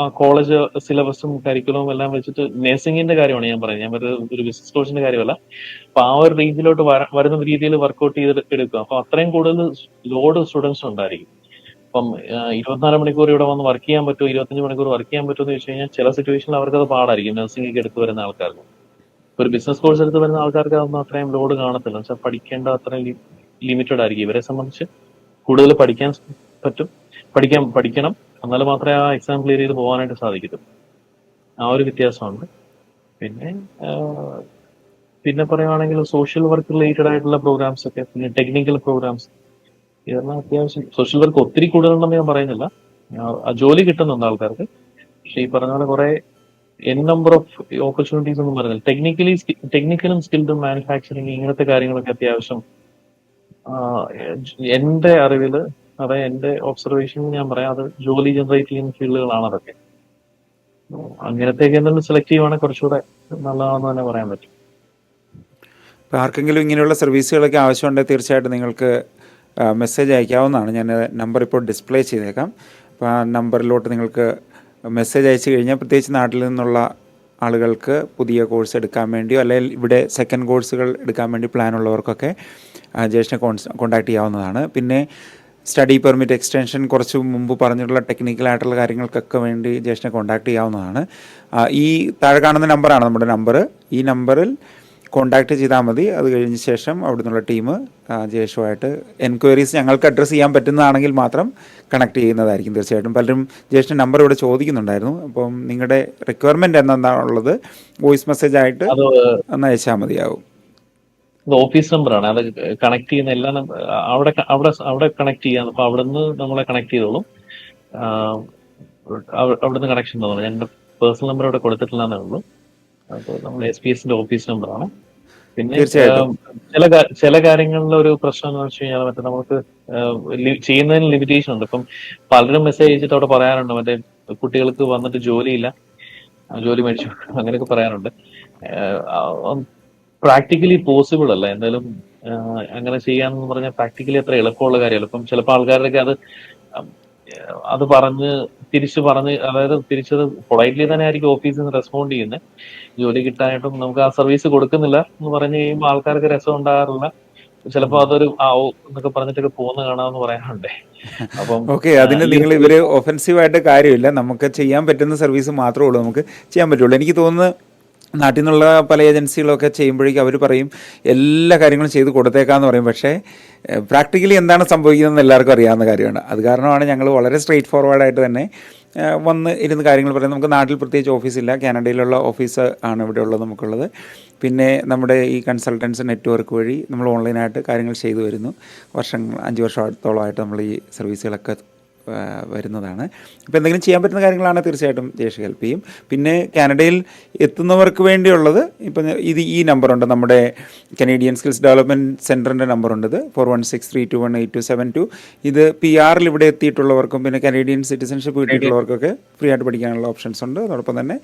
ആ കോളേജ് സിലബസും കരിക്കുലവും എല്ലാം വെച്ചിട്ട് നഴ്സിംഗിന്റെ കാര്യമാണ് ഞാൻ പറയുന്നത്. ഞാൻ ഒരു ബിസിനസ് കോഴ്സിന്റെ കാര്യമല്ല. അപ്പൊ ആ ഒരു റേഞ്ചിലോട്ട് വരുന്ന രീതിയിൽ വർക്ക്ഔട്ട് ചെയ്ത് എടുക്കുക. അപ്പൊ അത്രയും കൂടുതൽ ലോഡ് സ്റ്റുഡൻസ് ഉണ്ടായിരിക്കും. അപ്പം 24 മണിക്കൂർ ഇവിടെ വന്ന് വർക്ക് ചെയ്യാൻ പറ്റുമോ, 25 മണിക്കൂർ വർക്ക് ചെയ്യാൻ പറ്റുമോ എന്ന് ചോദിച്ചു കഴിഞ്ഞാൽ ചില സിറ്റുവേഷനിൽ അവർക്കത് പാടായിരിക്കും. നഴ്സിംഗ് ഒക്കെ എടുത്ത് വരുന്ന ആൾക്കാർക്ക്, ഒരു ബിസിനസ് കോഴ്സ് എടുത്ത് വരുന്ന ആൾക്കാർക്ക് അതൊന്നും അത്രയും ലോഡ് കാണത്തില്ല. വെച്ചാൽ പഠിക്കേണ്ട അത്രയും ലിമിറ്റഡ് ആയിരിക്കും. ഇവരെ സംബന്ധിച്ച് കൂടുതൽ പഠിക്കാൻ പറ്റും, പഠിക്കണം, എന്നാൽ മാത്രമേ ആ എക്സാം ക്ലിയർ ചെയ്ത് പോകാനായിട്ട് സാധിക്കത്തുള്ളൂ. ആ ഒരു വ്യത്യാസമുണ്ട്. പിന്നെ പിന്നെ പറയുവാണെങ്കിൽ സോഷ്യൽ വർക്ക് റിലേറ്റഡ് ആയിട്ടുള്ള പ്രോഗ്രാംസ് ഒക്കെ, പിന്നെ ടെക്നിക്കൽ പ്രോഗ്രാംസ്, ഇതെല്ലാം അത്യാവശ്യം സോഷ്യൽ വർക്ക് ഒത്തിരി കൂടുതലുണ്ടെന്ന് ഞാൻ പറയുന്നില്ല. ജോലി കിട്ടുന്നുണ്ട് ആൾക്കാർക്ക്. പക്ഷെ ഈ പറഞ്ഞ പോലെ കുറെ നമ്പർ ഓഫ് ഓപ്പർച്യൂണിറ്റീസ് ഒന്നും പറയുന്നില്ല. ടെക്നിക്കലും സ്കിൽഡും മാനുഫാക്ചറിങ് ഇങ്ങനത്തെ കാര്യങ്ങളൊക്കെ അത്യാവശ്യം എന്റെ അറിവില്, അതായത് എന്റെ ഒബ്സർവേഷൻ ഞാൻ പറയാം, അത് ജോലി ജനറേറ്റ് ചെയ്യുന്ന ഫീൽഡുകളാണ് അതൊക്കെ. അങ്ങനത്തെയൊക്കെ എന്തെങ്കിലും സെലക്ട് ചെയ്യുവാണെങ്കിൽ കുറച്ചുകൂടെ നല്ലതാണെന്ന് തന്നെ പറയാൻ പറ്റും. ഇപ്പോൾ ആർക്കെങ്കിലും ഇങ്ങനെയുള്ള സർവീസുകളൊക്കെ ആവശ്യമുണ്ടെങ്കിൽ തീർച്ചയായിട്ടും നിങ്ങൾക്ക് മെസ്സേജ് അയക്കാവുന്നതാണ്. ഞാൻ നമ്പർ ഇപ്പോൾ ഡിസ്പ്ലേ ചെയ്തേക്കാം. അപ്പോൾ ആ നമ്പറിലോട്ട് നിങ്ങൾക്ക് മെസ്സേജ് അയച്ചു കഴിഞ്ഞാൽ, പ്രത്യേകിച്ച് നാട്ടിൽ നിന്നുള്ള ആളുകൾക്ക് പുതിയ കോഴ്സ് എടുക്കാൻ വേണ്ടിയോ അല്ലെങ്കിൽ ഇവിടെ സെക്കൻഡ് കോഴ്സുകൾ എടുക്കാൻ വേണ്ടി പ്ലാൻ ഉള്ളവർക്കൊക്കെ ജേഷനെ കോൺടാക്ട് ചെയ്യാവുന്നതാണ്. പിന്നെ സ്റ്റഡി പെർമിറ്റ് എക്സ്റ്റൻഷൻ, കുറച്ച് മുമ്പ് പറഞ്ഞിട്ടുള്ള ടെക്നിക്കലായിട്ടുള്ള കാര്യങ്ങൾക്കൊക്കെ വേണ്ടി ജേഷനെ കോൺടാക്ട് ചെയ്യാവുന്നതാണ്. ഈ താഴെ കാണുന്ന നമ്പറാണ് നമ്മുടെ നമ്പർ. ഈ നമ്പറിൽ കോൺടാക്റ്റ് ചെയ്താൽ മതി. അത് കഴിഞ്ഞ ശേഷം അവിടെ നിന്നുള്ള ടീം ജേഷുമായിട്ട് എൻക്വയറീസ് ഞങ്ങൾക്ക് അഡ്രസ്സ് ചെയ്യാൻ പറ്റുന്നതാണെങ്കിൽ മാത്രം കണക്ട് ചെയ്യുന്നതായിരിക്കും. തീർച്ചയായിട്ടും പലരും ജേഷിൻ്റെ നമ്പർ ഇവിടെ ചോദിക്കുന്നുണ്ടായിരുന്നു. അപ്പം നിങ്ങളുടെ റിക്വയർമെൻറ്റ് എന്താണുള്ളത് വോയിസ് മെസ്സേജ് ആയിട്ട് ഒന്ന് അയച്ചാൽ മതിയാവും. ഓഫീസ് നമ്പറാണ്. അത് കണക്ട് ചെയ്യുന്ന എല്ലാ അവിടെ അവിടെ അവിടെ കണക്ട് ചെയ്യാൻ, അപ്പൊ അവിടെ നിന്ന് നമ്മളെ കണക്ട് ചെയ്തോളും. അവിടുന്ന് കണക്ഷൻ തോന്നുന്നു. ഞാൻ എൻ്റെ പേഴ്സണൽ നമ്പർ അവിടെ കൊടുത്തിട്ടില്ലെന്നേ ഉള്ളൂ. അപ്പോൾ നമ്മൾ SPS ഓഫീസ് നമ്പറാണ്. പിന്നെ ചില കാര്യങ്ങളിൽ ഒരു പ്രശ്നം എന്ന് വെച്ച് കഴിഞ്ഞാൽ മറ്റേ നമുക്ക് ചെയ്യുന്നതിന് ലിമിറ്റേഷൻ ഉണ്ട്. ഇപ്പം പലരും മെസ്സേജ് അയച്ചിട്ട് അവിടെ പറയാറുണ്ട്, മറ്റേ കുട്ടികൾക്ക് വന്നിട്ട് ജോലിയില്ല, ജോലി മേടിച്ചു അങ്ങനെയൊക്കെ പറയാറുണ്ട്. പ്രാക്ടിക്കലി പോസിബിൾ അല്ല. എന്തായാലും അങ്ങനെ ചെയ്യാന്ന് പറഞ്ഞാൽ പ്രാക്ടിക്കലി അത്ര എളുപ്പമുള്ള കാര്യമല്ല. ഇപ്പം ചിലപ്പോൾ ആൾക്കാരുടെയൊക്കെ അത് പറഞ്ഞ് അതായത് തിരിച്ചത് പൊളൈറ്റ്ലി തന്നെ ആയിരിക്കും ഓഫീസിൽ നിന്ന് റെസ്പോണ്ട് ചെയ്യുന്നത്. ജോലി കിട്ടാനായിട്ടും നമുക്ക് ആ സർവീസ് കൊടുക്കുന്നില്ല എന്ന് പറഞ്ഞു കഴിയുമ്പോൾ ആൾക്കാർക്ക് രസം ഉണ്ടാകാറില്ല. ചിലപ്പോൾ അതൊരു എന്നൊക്കെ പറഞ്ഞിട്ടൊക്കെ പോകുന്ന കാണാമെന്ന് പറയാറുണ്ട്. അപ്പം ഓക്കെ, അതിന് നിങ്ങൾ ഇവർ ഒഫൻസീവായിട്ട് കാര്യമില്ല. നമുക്ക് ചെയ്യാൻ പറ്റുന്ന സർവീസ് മാത്രമേ ഉള്ളൂ നമുക്ക് ചെയ്യാൻ പറ്റുള്ളൂ. എനിക്ക് തോന്നുന്നു നാട്ടിൽ നിന്നുള്ള പല ഏജൻസികളൊക്കെ ചെയ്യുമ്പോഴേക്കും അവർ പറയും എല്ലാ കാര്യങ്ങളും ചെയ്ത് കൊടുത്തേക്കാന്ന് പറയും. പക്ഷേ പ്രാക്ടിക്കലി എന്താണ് സംഭവിക്കുന്നതെന്ന് എല്ലാവർക്കും അറിയാവുന്ന കാര്യമാണ്. അത് കാരണമാണ് ഞങ്ങൾ വളരെ സ്ട്രെയിറ്റ് ഫോർവേഡായിട്ട് തന്നെ വന്ന് ഇരുന്ന് കാര്യങ്ങൾ പറയുന്നത്. നമുക്ക് നാട്ടിൽ പ്രത്യേകിച്ച് ഓഫീസില്ല, കാനഡയിലുള്ള ഓഫീസ് ആണ് ഇവിടെ ഉള്ളത് നമുക്കുള്ളത്. പിന്നെ നമ്മുടെ ഈ കൺസൾട്ടൻസ് നെറ്റ്വർക്ക് വഴി നമ്മൾ ഓൺലൈനായിട്ട് കാര്യങ്ങൾ ചെയ്തു വരുന്നു. 5 വർഷത്തോളമായിട്ട് നമ്മൾ ഈ സർവീസുകളൊക്കെ വരുന്നതാണ്. അപ്പോൾ എന്തെങ്കിലും ചെയ്യാൻ പറ്റുന്ന കാര്യങ്ങളാണ് തീർച്ചയായിട്ടും ജയേഷ് ഹെൽപ്പ് ചെയ്യും. പിന്നെ കാനഡയിൽ എത്തുന്നവർക്ക് വേണ്ടിയുള്ളത് ഇപ്പം ഈ നമ്പറുണ്ട്, നമ്മുടെ കനേഡിയൻ സ്കിൽസ് ഡെവലപ്മെൻറ്റ് സെൻറ്ററിൻ്റെ നമ്പറുണ്ട്, ഇത് 4163218272. ഇത് PR ഇവിടെ എത്തിയിട്ടുള്ളവർക്കും പിന്നെ കനേഡിയൻ സിറ്റിസൺഷിപ്പ് കിട്ടിയിട്ടുള്ളവർക്കൊക്കെ ഫ്രീ ആയിട്ട് പഠിക്കാനുള്ള ഓപ്ഷൻസ് ഉണ്ട്. അതോടൊപ്പം തന്നെ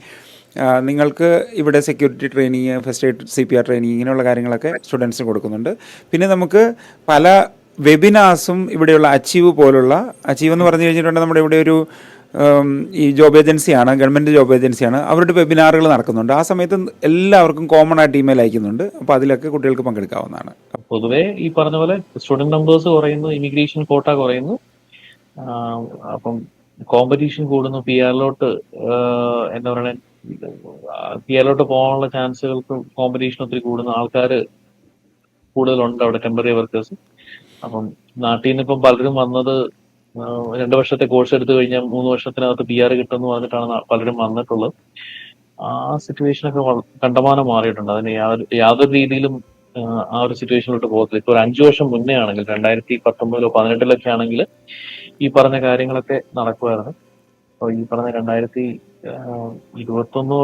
നിങ്ങൾക്ക് ഇവിടെ security training, first aid, CPR training, ഇങ്ങനെയുള്ള കാര്യങ്ങളൊക്കെ സ്റ്റുഡൻസിന് കൊടുക്കുന്നുണ്ട്. പിന്നെ നമുക്ക് പല വെബിനാർസും ഇവിടെയുള്ള അച്ചീവ് എന്ന് പറഞ്ഞു കഴിഞ്ഞിട്ടുണ്ടെങ്കിൽ നമ്മുടെ ഇവിടെ ഒരു ഈ ജോബ് ഏജൻസിയാണ്, ഗവൺമെൻറ് ജോബ് ഏജൻസിയാണ്, അവരുടെ വെബിനാറുകൾ നടക്കുന്നുണ്ട്. ആ സമയത്ത് എല്ലാവർക്കും കോമൺ ആയിട്ട് ഇമെയിൽ അയക്കുന്നുണ്ട്. അപ്പോൾ അതിലൊക്കെ കുട്ടികൾക്ക് പങ്കെടുക്കാവുന്നതാണ്. പൊതുവേ ഈ പറഞ്ഞ പോലെ സ്റ്റുഡന്റ് നമ്പേഴ്സ് കുറയുന്നു, ഇമിഗ്രേഷൻ കോട്ട കുറയുന്നു, അപ്പം കോമ്പറ്റീഷൻ കൂടുന്നു. PR-ലോട്ട് എന്താ പറയുക, PR-ലോട്ട് പോകാനുള്ള ചാൻസുകൾക്ക് കോമ്പറ്റീഷൻ ഒത്തിരി കൂടുന്നു. ആൾക്കാർ കൂടുതലുണ്ട് അവിടെ, ടെമ്പററി വർക്കേഴ്സ്. അപ്പം നാട്ടിൽ നിന്ന് ഇപ്പം പലരും വന്നത് 2 വർഷത്തെ കോഴ്സ് എടുത്തു കഴിഞ്ഞാൽ 3 വർഷത്തിനകത്ത് PR കിട്ടുമെന്ന് പറഞ്ഞിട്ടാണ് പലരും വന്നിട്ടുള്ളത്. ആ സിറ്റുവേഷനൊക്കെ കണ്ടമാനം മാറിയിട്ടുണ്ട്. അതിന് യാതൊരു രീതിയിലും ആ ഒരു സിറ്റുവേഷനിലോട്ട് പോകത്തില്ല. ഇപ്പൊ ഒരു 5 വർഷം മുന്നേ ആണെങ്കിൽ 2019-ലോ 18-ലൊക്കെ ആണെങ്കിൽ ഈ പറഞ്ഞ കാര്യങ്ങളൊക്കെ നടക്കുമായിരുന്നു. അപ്പൊ ഈ പറഞ്ഞ 2021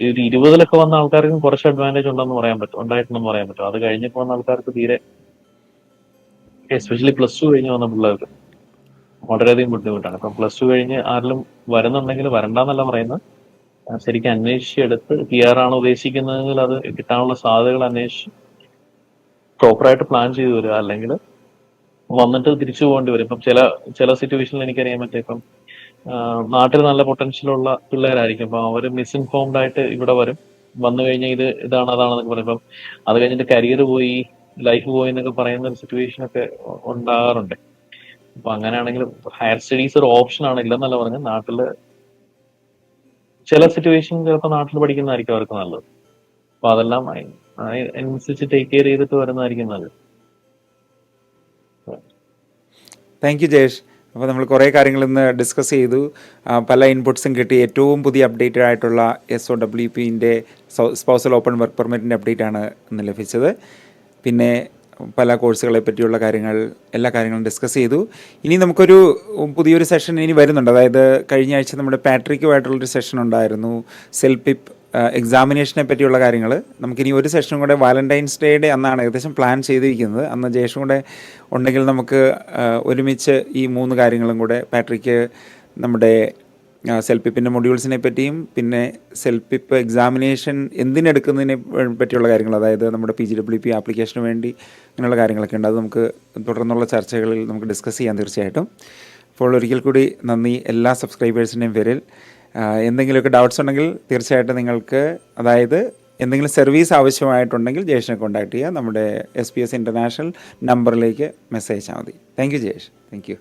ഒരു 20-ലൊക്കെ വന്ന ആൾക്കാർക്കും കുറച്ച് അഡ്വാൻറ്റേജ് ഉണ്ടായിട്ടുണ്ടെന്ന് പറയാൻ പറ്റും. അത് കഴിഞ്ഞിട്ട് വന്ന ആൾക്കാർക്ക് തീരെ, എസ്പെഷ്യലി +2 കഴിഞ്ഞ് വന്ന പിള്ളേർക്ക് വളരെയധികം ബുദ്ധിമുട്ടാണ്. ഇപ്പം +2 കഴിഞ്ഞ് ആരെങ്കിലും വരുന്നുണ്ടെങ്കിൽ വരണ്ടെന്നല്ല പറയുന്നത്, ശരിക്കും അന്വേഷിച്ചെടുത്ത് PR ആണ് ഉദ്ദേശിക്കുന്നതെങ്കിൽ അത് കിട്ടാനുള്ള സാധ്യതകൾ അന്വേഷിച്ച് പ്രോപ്പറായിട്ട് പ്ലാൻ ചെയ്ത് വരിക. അല്ലെങ്കിൽ വന്നിട്ട് തിരിച്ചു പോകേണ്ടി വരും. ഇപ്പം ചില സിറ്റുവേഷനിൽ എനിക്കറിയാൻ പറ്റും, ഇപ്പം നാട്ടിൽ നല്ല പൊട്ടൻഷ്യലുള്ള പിള്ളേരായിരിക്കും. അപ്പം അവർ മിസ്ഇൻഫോംഡ് ആയിട്ട് ഇവിടെ വന്നു കഴിഞ്ഞാൽ ഇതാണ് അതാണെന്നൊക്കെ പറയും. ഇപ്പം അത് കഴിഞ്ഞിട്ട് കരിയർ പോയി, ലൈഫ് പോയി എന്നൊക്കെ പറയുന്ന ഒരു സിറ്റുവേഷൻ ഒക്കെ ഉണ്ടാകാറുണ്ട്. അപ്പൊ അങ്ങനെയാണെങ്കിൽ ഹയർ സ്റ്റഡീസ് ഒരു ഓപ്ഷൻ ആണ്, ഇല്ലെന്നല്ല പറഞ്ഞത്. നാട്ടില് ചില സിറ്റുവേഷൻ ചിലപ്പോൾ നാട്ടിൽ പഠിക്കുന്നതായിരിക്കും അവർക്ക് നല്ലത്. അപ്പൊ അതെല്ലാം അതിനനുസരിച്ച് ടേക്ക് കെയർ ചെയ്തിട്ട് വരുന്നതായിരിക്കും നല്ലത്. Thank you Jayesh. അപ്പോൾ നമ്മൾ കുറേ കാര്യങ്ങൾ ഇന്ന് ഡിസ്കസ് ചെയ്തു, പല ഇൻപുട്സും കിട്ടി. ഏറ്റവും പുതിയ അപ്ഡേറ്റഡ് ആയിട്ടുള്ള SOWPൻ്റെ സ്പൗസൽ ഓപ്പൺ വർക്ക് പെർമിറ്റിൻ്റെ അപ്ഡേറ്റ് ആണ് ഇന്ന് ലഭിച്ചത്. പിന്നെ പല കോഴ്സുകളെ പറ്റിയുള്ള കാര്യങ്ങൾ, എല്ലാ കാര്യങ്ങളും ഡിസ്കസ് ചെയ്തു. ഇനി നമുക്കൊരു പുതിയൊരു സെഷൻ ഇനി വരുന്നുണ്ട്. അതായത് കഴിഞ്ഞ ആഴ്ച നമ്മുടെ പാട്രിക്കുമായിട്ടുള്ളൊരു സെഷൻ ഉണ്ടായിരുന്നു, സെൽപിപ്പ് എക്സാമിനേഷനെ പറ്റിയുള്ള കാര്യങ്ങൾ. നമുക്കിനി ഒരു സെഷനും കൂടെ വാലന്റൈൻസ് ഡേയുടെ അന്നാണ് ഏകദേശം പ്ലാൻ ചെയ്തിരിക്കുന്നത്. അന്ന് ജയേഷും കൂടെ ഉണ്ടെങ്കിൽ നമുക്ക് ഒരുമിച്ച് ഈ 3 കാര്യങ്ങളും കൂടെ, പാട്രിക്ക് നമ്മുടെ സെൽപിപ്പിൻ്റെ മൊഡ്യൂൾസിനെ പറ്റിയും പിന്നെ സെൽപിപ്പ് എക്സാമിനേഷൻ എന്തിനെടുക്കുന്നതിനെ പറ്റിയുള്ള കാര്യങ്ങൾ, അതായത് നമ്മുടെ PGWP ആപ്ലിക്കേഷന് വേണ്ടി അങ്ങനെയുള്ള കാര്യങ്ങളൊക്കെ ഉണ്ട്. അത് നമുക്ക് തുടർന്നുള്ള ചർച്ചകളിൽ നമുക്ക് ഡിസ്കസ് ചെയ്യാം തീർച്ചയായിട്ടും. അപ്പോൾ ഒരിക്കൽ കൂടി നന്ദി എല്ലാ സബ്സ്ക്രൈബേഴ്സിൻ്റെയും പേരിൽ. എന്തെങ്കിലുമൊക്കെ ഡൗട്ട്സ് ഉണ്ടെങ്കിൽ തീർച്ചയായിട്ടും നിങ്ങൾക്ക്, അതായത് എന്തെങ്കിലും സർവീസ് ആവശ്യമായിട്ടുണ്ടെങ്കിൽ ജയേഷിനെ കോൺടാക്ട് ചെയ്യുക. നമ്മുടെ SPS ഇൻ്റർനാഷണൽ നമ്പറിലേക്ക് മെസ്സേജ് അയച്ചാൽ മതി. Thank you Jayesh. Thank you.